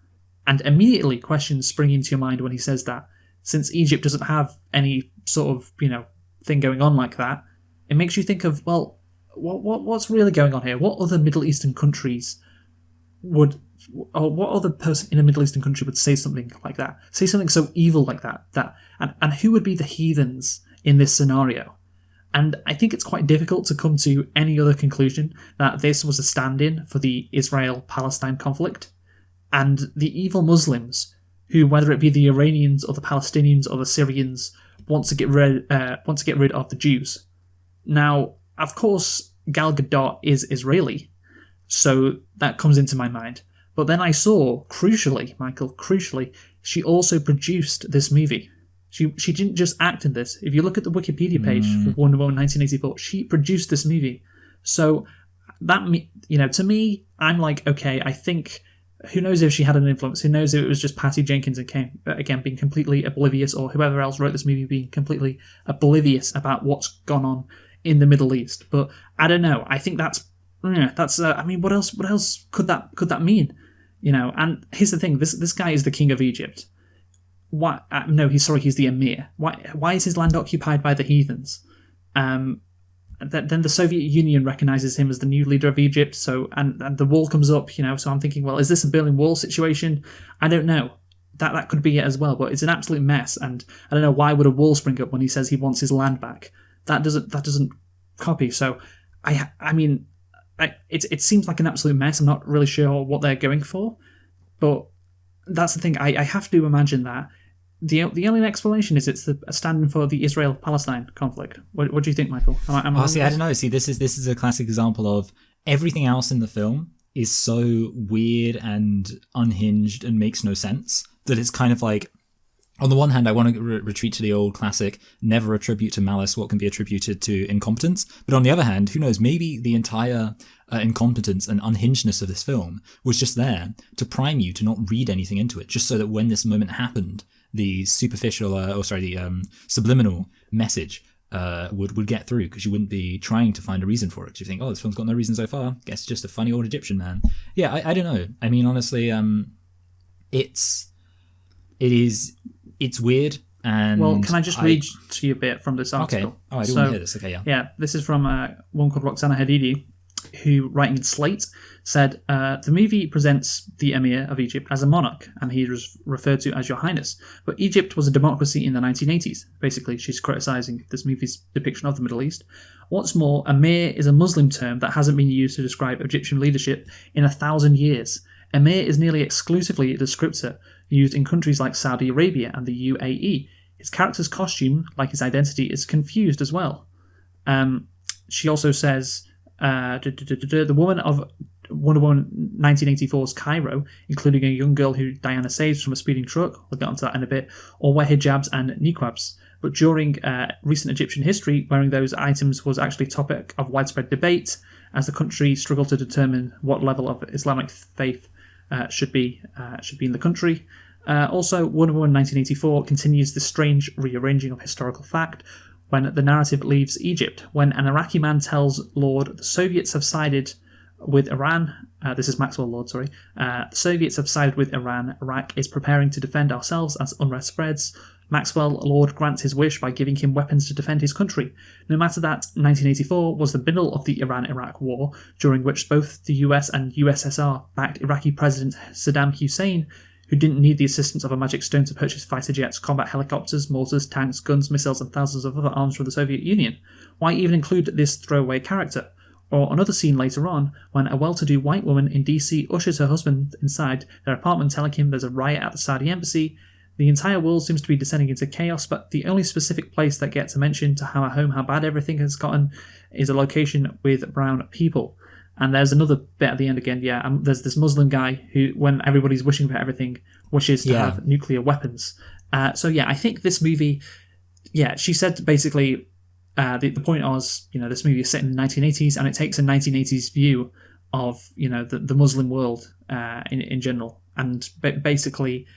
And immediately questions spring into your mind when he says that. Since Egypt doesn't have any sort of, thing going on like that, it makes you think of, well, what's really going on here? What other Middle Eastern countries, or what other person in a Middle Eastern country would say something like that? Say something so evil like that? And who would be the heathens in this scenario? And I think it's quite difficult to come to any other conclusion that this was a stand-in for the Israel-Palestine conflict. And the evil Muslims, who, whether it be the Iranians or the Palestinians or the Syrians, want to get rid of the Jews. Now, of course, Gal Gadot is Israeli, so that comes into my mind. But then I saw, crucially, she also produced this movie. She didn't just act in this. If you look at the Wikipedia page for Wonder Woman 1984, she produced this movie. So that, to me, I'm like, okay, I think, who knows if she had an influence? Who knows if it was just Patty Jenkins and again being completely oblivious, or whoever else wrote this movie being completely oblivious about what's gone on in the Middle East. But I don't know. I think that's. I mean, what else could that mean? And here's the thing: this guy is the king of Egypt. Why? No, he's the emir. Why is his land occupied by the heathens? Then the Soviet Union recognizes him as the new leader of Egypt. So and the wall comes up. So I'm thinking, well, is this a Berlin Wall situation? I don't know. That could be it as well. But it's an absolute mess. And I don't know, why would a wall spring up when he says he wants his land back? That doesn't copy. So I mean. It seems like an absolute mess. I'm not really sure what they're going for, but that's the thing. I have to imagine that the only explanation is it's a stand-in for the Israel-Palestine conflict. What do you think, Michael? I don't know. See, this is a classic example of everything else in the film is so weird and unhinged and makes no sense that it's kind of like, on the one hand, I want to retreat to the old classic, never attribute to malice what can be attributed to incompetence. But on the other hand, who knows, maybe the entire incompetence and unhingedness of this film was just there to prime you to not read anything into it, just so that when this moment happened, the superficial, subliminal message would get through, because you wouldn't be trying to find a reason for it. Because you think, this film's got no reason so far. Guess it's just a funny old Egyptian man. Yeah, I don't know. I mean, honestly, it's weird. And well, can I just read to you a bit from this article? Okay. Oh, I do want to hear this. Okay, yeah. Yeah, this is from one called Roxana Hadidi, who, writing in Slate, said, the movie presents the Emir of Egypt as a monarch, and he is referred to as Your Highness. But Egypt was a democracy in the 1980s. Basically, she's criticising this movie's depiction of the Middle East. What's more, Emir is a Muslim term that hasn't been used to describe Egyptian leadership in 1,000 years. Emir is nearly exclusively a descriptor used in countries like Saudi Arabia and the UAE. His character's costume, like his identity, is confused as well. She also says, the woman of Wonder Woman 1984's Cairo, including a young girl who Diana saves from a speeding truck, we'll get onto that in a bit, all wear hijabs and niqabs. But during recent Egyptian history, wearing those items was actually a topic of widespread debate, as the country struggled to determine what level of Islamic faith should be in the country. Also, Wonder Woman 1984 continues this strange rearranging of historical fact when the narrative leaves Egypt. When an Iraqi man tells Lord the Soviets have sided with Iran, this is Maxwell Lord, sorry, the Soviets have sided with Iran, Iraq is preparing to defend ourselves as unrest spreads. Maxwell Lord grants his wish by giving him weapons to defend his country. No matter that, 1984 was the middle of the Iran-Iraq war, during which both the US and USSR backed Iraqi President Saddam Hussein, who didn't need the assistance of a magic stone to purchase fighter jets, combat helicopters, mortars, tanks, guns, missiles, and thousands of other arms from the Soviet Union. Why even include this throwaway character? Or another scene later on, when a well-to-do white woman in DC ushers her husband inside their apartment telling him there's a riot at the Saudi embassy. The entire world seems to be descending into chaos, but the only specific place that gets a mention to hammer home how bad everything has gotten is a location with brown people. And there's another bit at the end again, there's this Muslim guy who, when everybody's wishing for everything, wishes to have nuclear weapons. I think this movie, she said basically, the point was, this movie is set in the 1980s, and it takes a 1980s view of, the Muslim world in general, and basically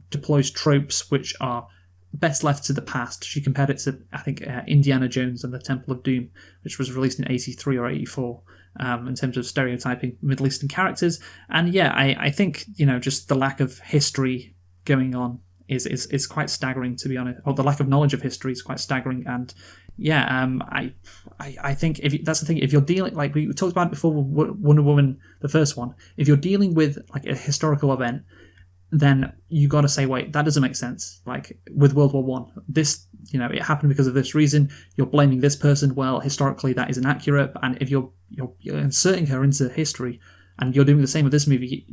deploys tropes which are best left to the past. She compared it to, I think, Indiana Jones and the Temple of Doom, which was released in 83 or 84, in terms of stereotyping Middle Eastern characters. And I think, just the lack of history going on is quite staggering, to be honest. Or the lack of knowledge of history is quite staggering. And I I think that's the thing. If you're dealing, like we talked about it before, Wonder Woman, the first one, if you're dealing with like a historical event, then you got to say, wait, that doesn't make sense. Like with World War One, this, it happened because of this reason. You're blaming this person. Well, historically, that is inaccurate. And if you're inserting her into history, and you're doing the same with this movie,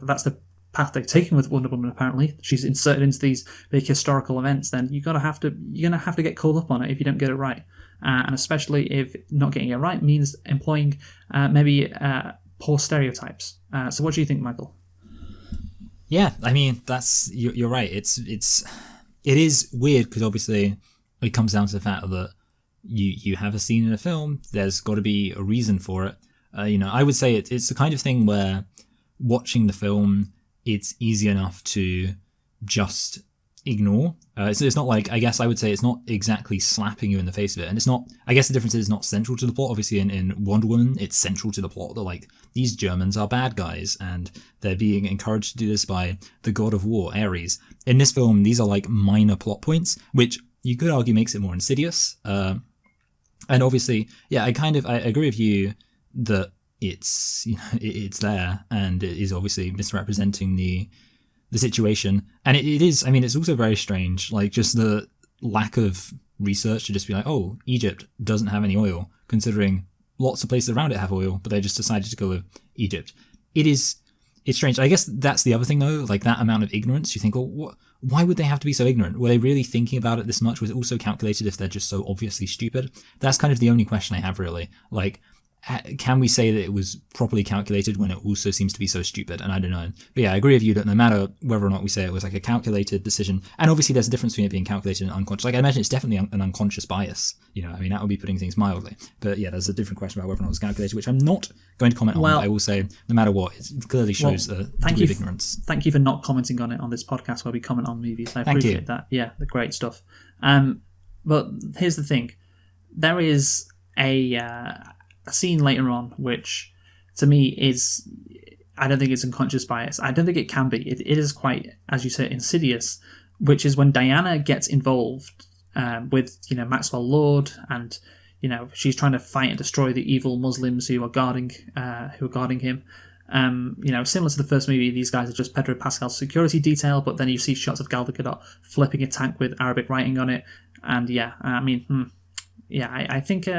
that's the path they've taken with Wonder Woman. Apparently, she's inserted into these big historical events. Then you're gonna have to get called up on it if you don't get it right. And especially if not getting it right means employing maybe poor stereotypes. So what do you think, Michael? Yeah, I mean, you're right. It is weird because obviously it comes down to the fact that you have a scene in a film. There's got to be a reason for it. I would say it's the kind of thing where watching the film, it's easy enough to just ignore. It's not like, I guess I would say it's not exactly slapping you in the face of it. And it's not, I guess the difference is it's not central to the plot. Obviously in Wonder Woman, it's central to the plot that like these Germans are bad guys and they're being encouraged to do this by the god of war, Ares. In this film, these are like minor plot points, which you could argue makes it more insidious. And obviously, yeah, I agree with you that it's there and it is obviously misrepresenting the situation. And it is, I mean, it's also very strange, like just the lack of research to just be like, oh, Egypt doesn't have any oil, considering lots of places around it have oil, but they just decided to go with Egypt. It's strange. I guess that's the other thing though, like that amount of ignorance, you think, well, why would they have to be so ignorant? Were they really thinking about it this much? Was it also calculated if they're just so obviously stupid? That's kind of the only question I have really. Like, can we say that it was properly calculated when it also seems to be so stupid? And I don't know. But yeah, I agree with you that no matter whether or not we say it was like a calculated decision, and obviously there's a difference between it being calculated and unconscious. Like I imagine it's definitely an unconscious bias. I mean, that would be putting things mildly. But yeah, there's a different question about whether or not it was calculated, which I'm not going to comment on. But I will say, no matter what, it clearly shows a degree of ignorance. Thank you for not commenting on it on this podcast where we comment on movies. I appreciate that. Yeah, the great stuff. But here's the thing. There is a scene later on which to me is, I don't think it's unconscious bias. I don't think it can be. It is quite, as you say, insidious, which is when Diana gets involved with Maxwell Lord, and she's trying to fight and destroy the evil Muslims who are guarding him. Similar to the first movie, these guys are just Pedro Pascal's security detail, but then you see shots of Gal Gadot flipping a tank with Arabic writing on it, and I think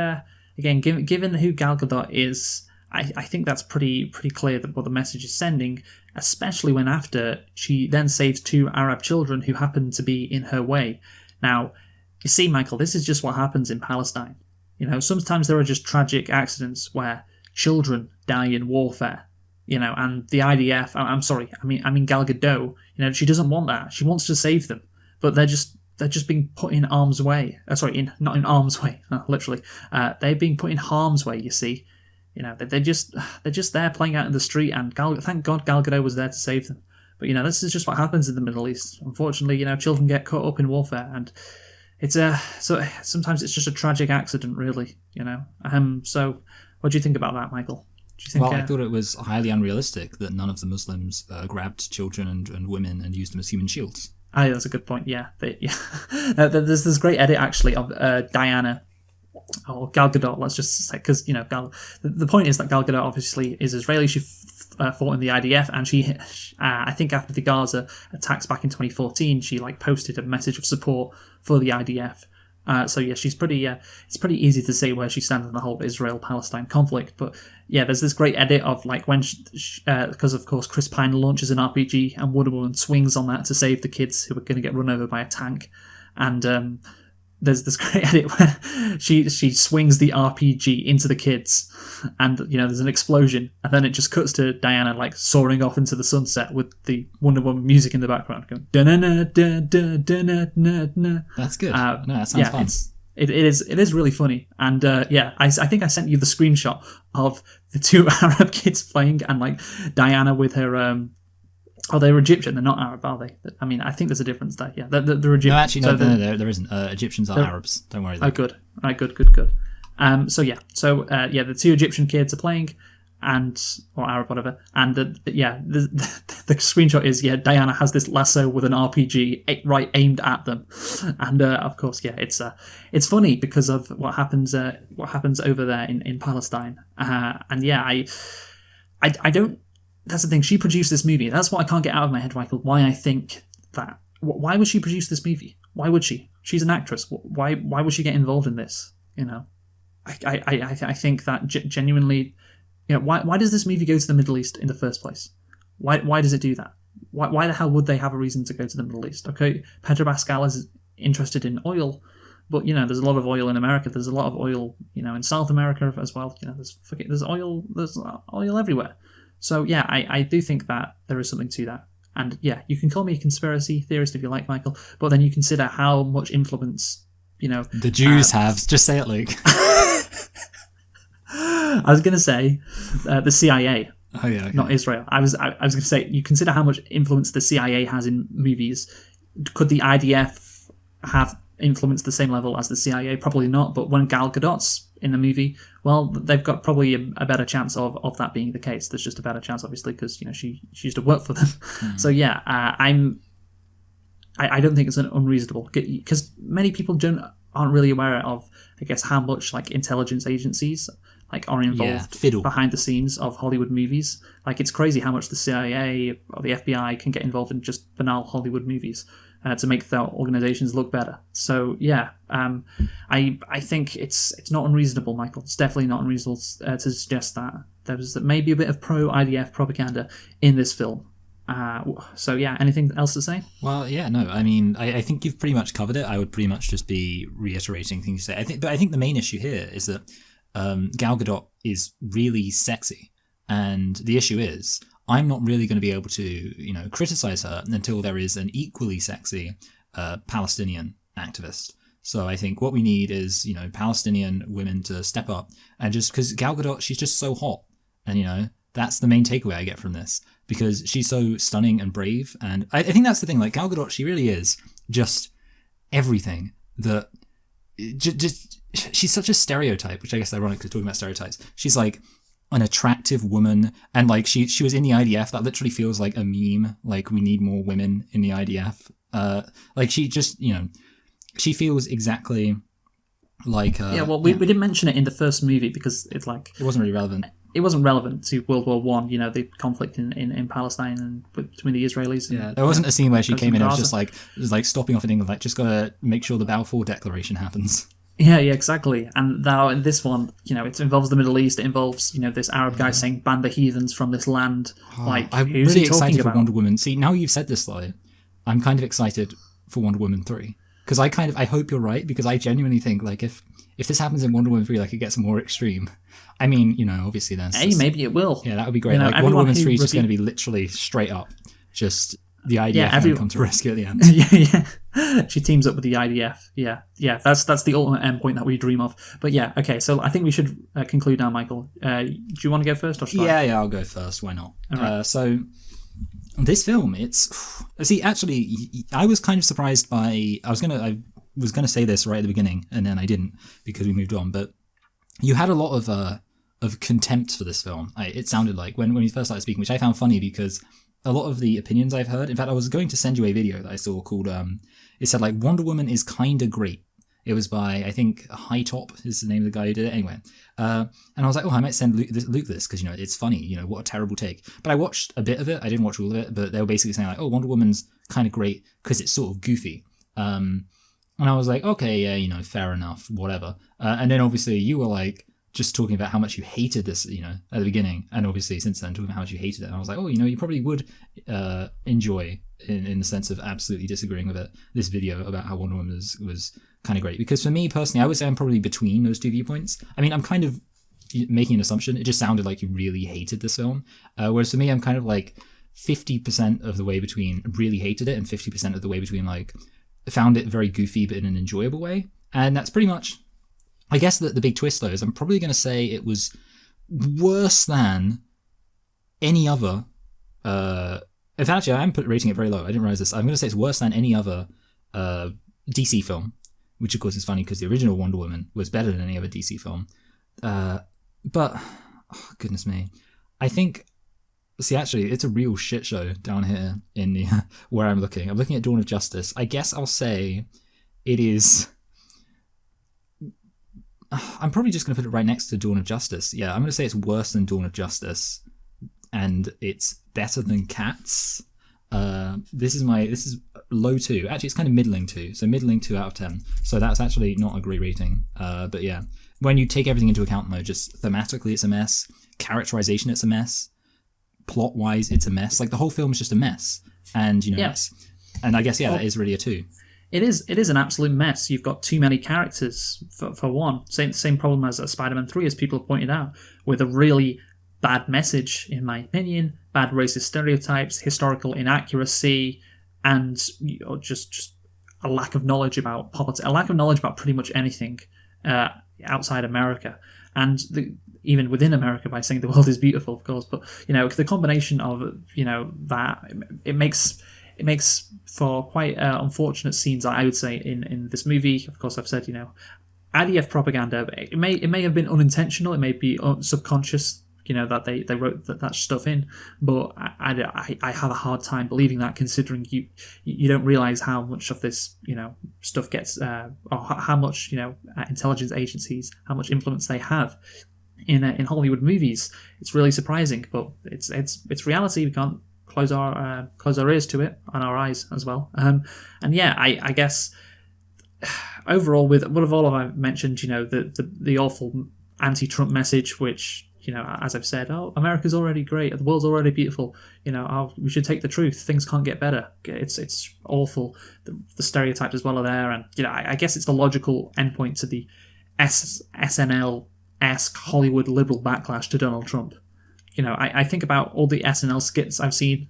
again, given who Gal Gadot is, I think that's pretty clear that what the message is sending, especially when after she then saves 2 Arab children who happen to be in her way. Now, you see, Michael, this is just what happens in Palestine. Sometimes there are just tragic accidents where children die in warfare. And the IDF, I'm sorry, I mean Gal Gadot, she doesn't want that. She wants to save them, but they're just being put in harm's way. Not in harm's way, literally. They're being put in harm's way, you see. They're just there playing out in the street, and thank God Gal Gadot was there to save them. But this is just what happens in the Middle East. Unfortunately, children get caught up in warfare, and it's so sometimes it's just a tragic accident, really. So what do you think about that, Michael? Do you think, I thought it was highly unrealistic that none of the Muslims grabbed children and women and used them as human shields. I think that's a good point. Yeah, there's this great edit actually of Diana or Gal Gadot. Let's just say, because the point is that Gal Gadot obviously is Israeli. She fought in the IDF, and she, I think, after the Gaza attacks back in 2014, she posted a message of support for the IDF. So yeah, she's pretty. It's pretty easy to see where she stands in the whole Israel-Palestine conflict. But yeah, there's this great edit of when, because of course Chris Pine launches an RPG and Wonder Woman swings on that to save the kids who are going to get run over by a tank, and there's this great edit where she swings the RPG into the kids, and there's an explosion, and then it just cuts to Diana soaring off into the sunset with the Wonder Woman music in the background going da-na-na-da-da-da-na-na-na. That's good. No, that sounds fun. It is really funny, and I think I sent you the screenshot of the 2 Arab kids playing, and Diana with her they're Egyptian. They're not Arab, are they? I mean, I think there's a difference there. Yeah, they're Egyptian. No, actually, no, there isn't. Egyptians are Arabs. Don't worry. Oh, good. Right, good. So the 2 Egyptian kids are playing, or Arab, whatever. And the screenshot is Diana has this lasso with an RPG right aimed at them, and of course, it's funny because of what happens over there in Palestine, and I don't. That's the thing. She produced this movie. That's what I can't get out of my head, Michael. Why I think that. Why would she produce this movie? Why would she? She's an actress. Why would she get involved in this? I think that genuinely, why does this movie go to the Middle East in the first place? Why does it do that? Why the hell would they have a reason to go to the Middle East? Okay, Pedro Pascal is interested in oil, but there's a lot of oil in America. There's a lot of oil, in South America as well. There's oil everywhere. So I do think that there is something to that. And you can call me a conspiracy theorist if you like, Michael, but then you consider how much influence, the Jews have. Just say it, Luke. I was going to say the CIA. Oh yeah, okay. Not Israel. I was going to say, you consider how much influence the CIA has in movies. Could the IDF have influence the same level as the CIA? Probably not. But when Gal Gadot's in the movie, well, they've got probably a better chance of that being the case. There's just a better chance, obviously, because she used to work for them. Mm. So I don't think it's unreasonable, because many people aren't really aware of, I guess, how much intelligence agencies are involved behind the scenes of Hollywood movies. It's crazy how much the CIA or the FBI can get involved in just banal Hollywood movies to make their organizations look better. So I think it's not unreasonable, Michael. It's definitely not unreasonable to suggest that there was maybe a bit of pro-IDF propaganda in this film. Anything else to say? Well, no. I mean, I think you've pretty much covered it. I would pretty much just be reiterating things you say. I think the main issue here is that Gal Gadot is really sexy, and the issue is I'm not really going to be able to, criticize her until there is an equally sexy Palestinian activist. So I think what we need is, Palestinian women to step up, and just because Gal Gadot, she's just so hot, and that's the main takeaway I get from this, because she's so stunning and brave, and I think that's the thing. Gal Gadot, she really is just everything that just she's such a stereotype, which I guess is ironic because talking about stereotypes. She's an attractive woman, and she was in the IDF. That literally feels like a meme. We need more women in the IDF. She just she feels exactly like we didn't mention it in the first movie because it's it wasn't really relevant. It wasn't relevant to World War One. The conflict in Palestine and between the Israelis. And, there wasn't a scene where she came in and was just stopping off in England, just gotta make sure the Balfour Declaration happens. Yeah, exactly. And now in this one, it involves the Middle East. It involves, this Arab guy saying, "Ban the heathens from this land." I'm really excited for Wonder Woman. See, now you've said this, though, I'm kind of excited for Wonder Woman 3. Because I hope you're right, because I genuinely think, if this happens in Wonder Woman 3, it gets more extreme. I mean, obviously there's... Hey, maybe it will. Yeah, that would be great. Wonder Woman 3 is just going to be literally straight up. Just the IDF come to rescue at the end. Yeah. She teams up with the IDF. Yeah. That's the ultimate endpoint that we dream of. But okay. So I think we should conclude now, Michael. Do you want to go first, or should I? Yeah, I'll go first. Why not? Right. So this film, actually, I was kind of surprised by. I was gonna say this right at the beginning, and then I didn't because we moved on. But you had a lot of contempt for this film. It sounded like when you first started speaking, which I found funny because a lot of the opinions I've heard. In fact, I was going to send you a video that I saw called. It said Wonder Woman is kinda great. It was by, I think, High Top is the name of the guy who did it. Anyway, and I was like, I might send Luke this because it's funny. What a terrible take. But I watched a bit of it. I didn't watch all of it, but they were basically saying Wonder Woman's kind of great because it's sort of goofy. And I was like, okay, yeah, fair enough, whatever. And then obviously you were just talking about how much you hated this, at the beginning, and obviously since then talking about how much you hated it. And I was like, you probably would enjoy, in the sense of absolutely disagreeing with it, this video about how Wonder Woman was kind of great. Because for me personally, I would say I'm probably between those two viewpoints. I mean, I'm kind of making an assumption. It just sounded like you really hated this film. Whereas for me, I'm kind of 50% of the way between really hated it and 50% of the way between found it very goofy but in an enjoyable way. And that's pretty much... I guess that the big twist, though, is I'm probably going to say it was worse than any other... in fact, actually, I am rating it very low. I didn't realize this. I'm going to say it's worse than any other DC film, which, of course, is funny because the original Wonder Woman was better than any other DC film. But, oh, goodness me. I think. See, actually, it's a real shit show down here in the where I'm looking. I'm looking at Dawn of Justice. I guess I'll say it is. I'm probably just going to put it right next to Dawn of Justice. Yeah, I'm going to say it's worse than Dawn of Justice, and it's better than Cats. This is low 2. Actually, it's kind of middling 2. So middling 2 out of 10. So that's actually not a great rating. But yeah, when you take everything into account, though, just thematically, it's a mess. Characterization, it's a mess. Plot-wise, it's a mess. Like, the whole film is just a mess. And, yes. And I guess, that is really a 2. It is an absolute mess. You've got too many characters, for one. Same problem as Spider-Man 3, as people have pointed out, with a really bad message, in my opinion, bad racist stereotypes, historical inaccuracy, and just a lack of knowledge about politics, a lack of knowledge about pretty much anything outside America. And even within America, by saying the world is beautiful, of course, but the combination of that it makes for quite unfortunate scenes, I would say, in this movie. Of course, I've said IDF propaganda. It may have been unintentional. It may be subconscious. That they wrote that stuff in, but I have a hard time believing that, considering you don't realize how much of this stuff gets or how much intelligence agencies, how much influence they have in Hollywood movies. It's really surprising, but it's reality. We can't close our ears to it, and our eyes as well. And yeah, I guess overall, with what all I've mentioned, the awful anti-Trump message, which as I've said, America's already great, the world's already beautiful. We should take the truth. Things can't get better. It's awful. The stereotypes as well are there, and I guess it's the logical endpoint to the SNL-esque Hollywood liberal backlash to Donald Trump. I think about all the SNL skits I've seen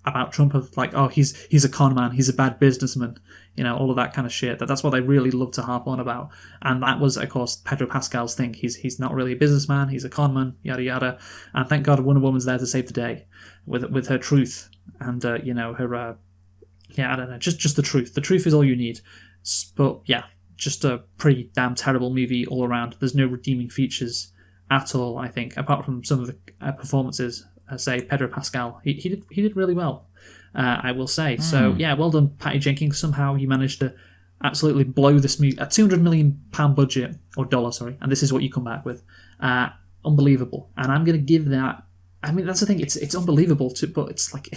about Trump of like, he's a con man, he's a bad businessman, all of that kind of shit. That's what they really love to harp on about. And that was, of course, Pedro Pascal's thing. He's not really a businessman, he's a con man, yada yada. And thank God Wonder Woman's there to save the day with her truth and her I don't know, just the truth. The truth is all you need. But yeah, just a pretty damn terrible movie all around. There's no redeeming features at all, I think, apart from some of the performances. Say Pedro Pascal, he did really well, I will say. So yeah, well done, Patty Jenkins. Somehow you managed to absolutely blow this movie, a £200 million budget, or dollar, sorry, and this is what you come back with. Unbelievable. And I'm going to give that. I mean, that's the thing. It's unbelievable but it's like,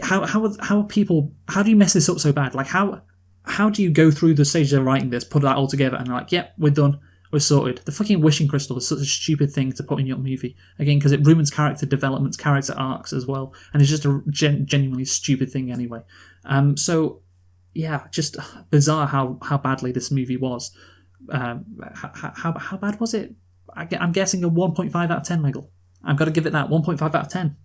how people? How do you mess this up so bad? Like how do you go through the stage of writing this, put that all together, and like, yep, we're done. We're sorted. The fucking wishing crystal is such a stupid thing to put in your movie. Again, because it ruins character developments, character arcs as well. And it's just a genuinely stupid thing anyway. So, yeah, just bizarre how badly this movie was. How bad was it? I'm guessing a 1.5 out of 10, Michael. I've got to give it that 1.5 out of 10.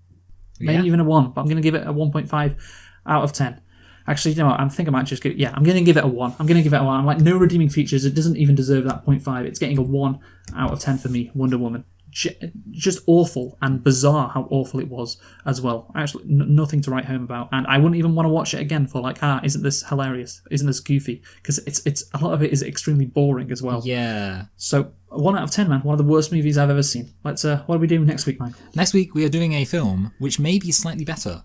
Maybe even a 1, but I'm going to give it a 1.5 out of 10. Actually, I think I might just give... Yeah, I'm going to give it a 1. I'm like, no redeeming features. It doesn't even deserve that 0.5. It's getting a 1 out of 10 for me, Wonder Woman. Just awful and bizarre how awful it was as well. Actually, nothing to write home about. And I wouldn't even want to watch it again for like, isn't this hilarious? Isn't this goofy? Because it's a lot of it is extremely boring as well. Yeah. So, 1 out of 10, man. One of the worst movies I've ever seen. Let's. What are we doing next week, Mike? Next week, we are doing a film which may be slightly better.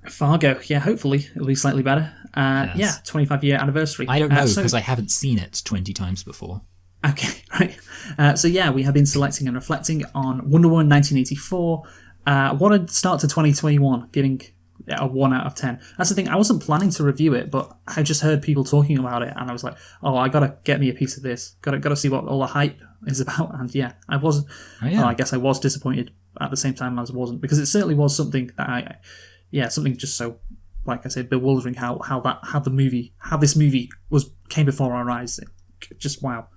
Fargo, yeah, hopefully it'll be slightly better. Yes. Yeah, 25-year anniversry. I don't know, because I haven't seen it 20 times before. Okay, right. So yeah, we have been selecting and reflecting on Wonder Woman 1984. What a start to 2021, giving a 1 out of 10. That's the thing, I wasn't planning to review it, but I just heard people talking about it, and I was like, I gotta get me a piece of this. Gotta see what all the hype is about. And yeah, I wasn't... Well, I guess I was disappointed at the same time as I wasn't, because it certainly was something that something just so, like I said, bewildering how this movie came before our eyes. Just wow.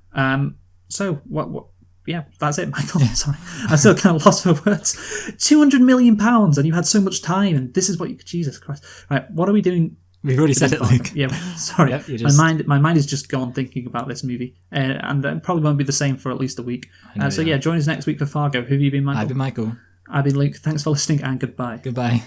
So what? Yeah, that's it, Michael. Yeah. Sorry, I'm still kind of lost for words. £200 million, and you had so much time, and this is what Jesus Christ. Right, what are we doing? We've already said it, Luke. Yeah, sorry. Yep, my mind is just gone thinking about this movie, and it probably won't be the same for at least a week. So yeah, join us next week for Fargo. Who have you been, Michael? I've been Michael. I've been Luke. Thanks for listening, and goodbye. Goodbye.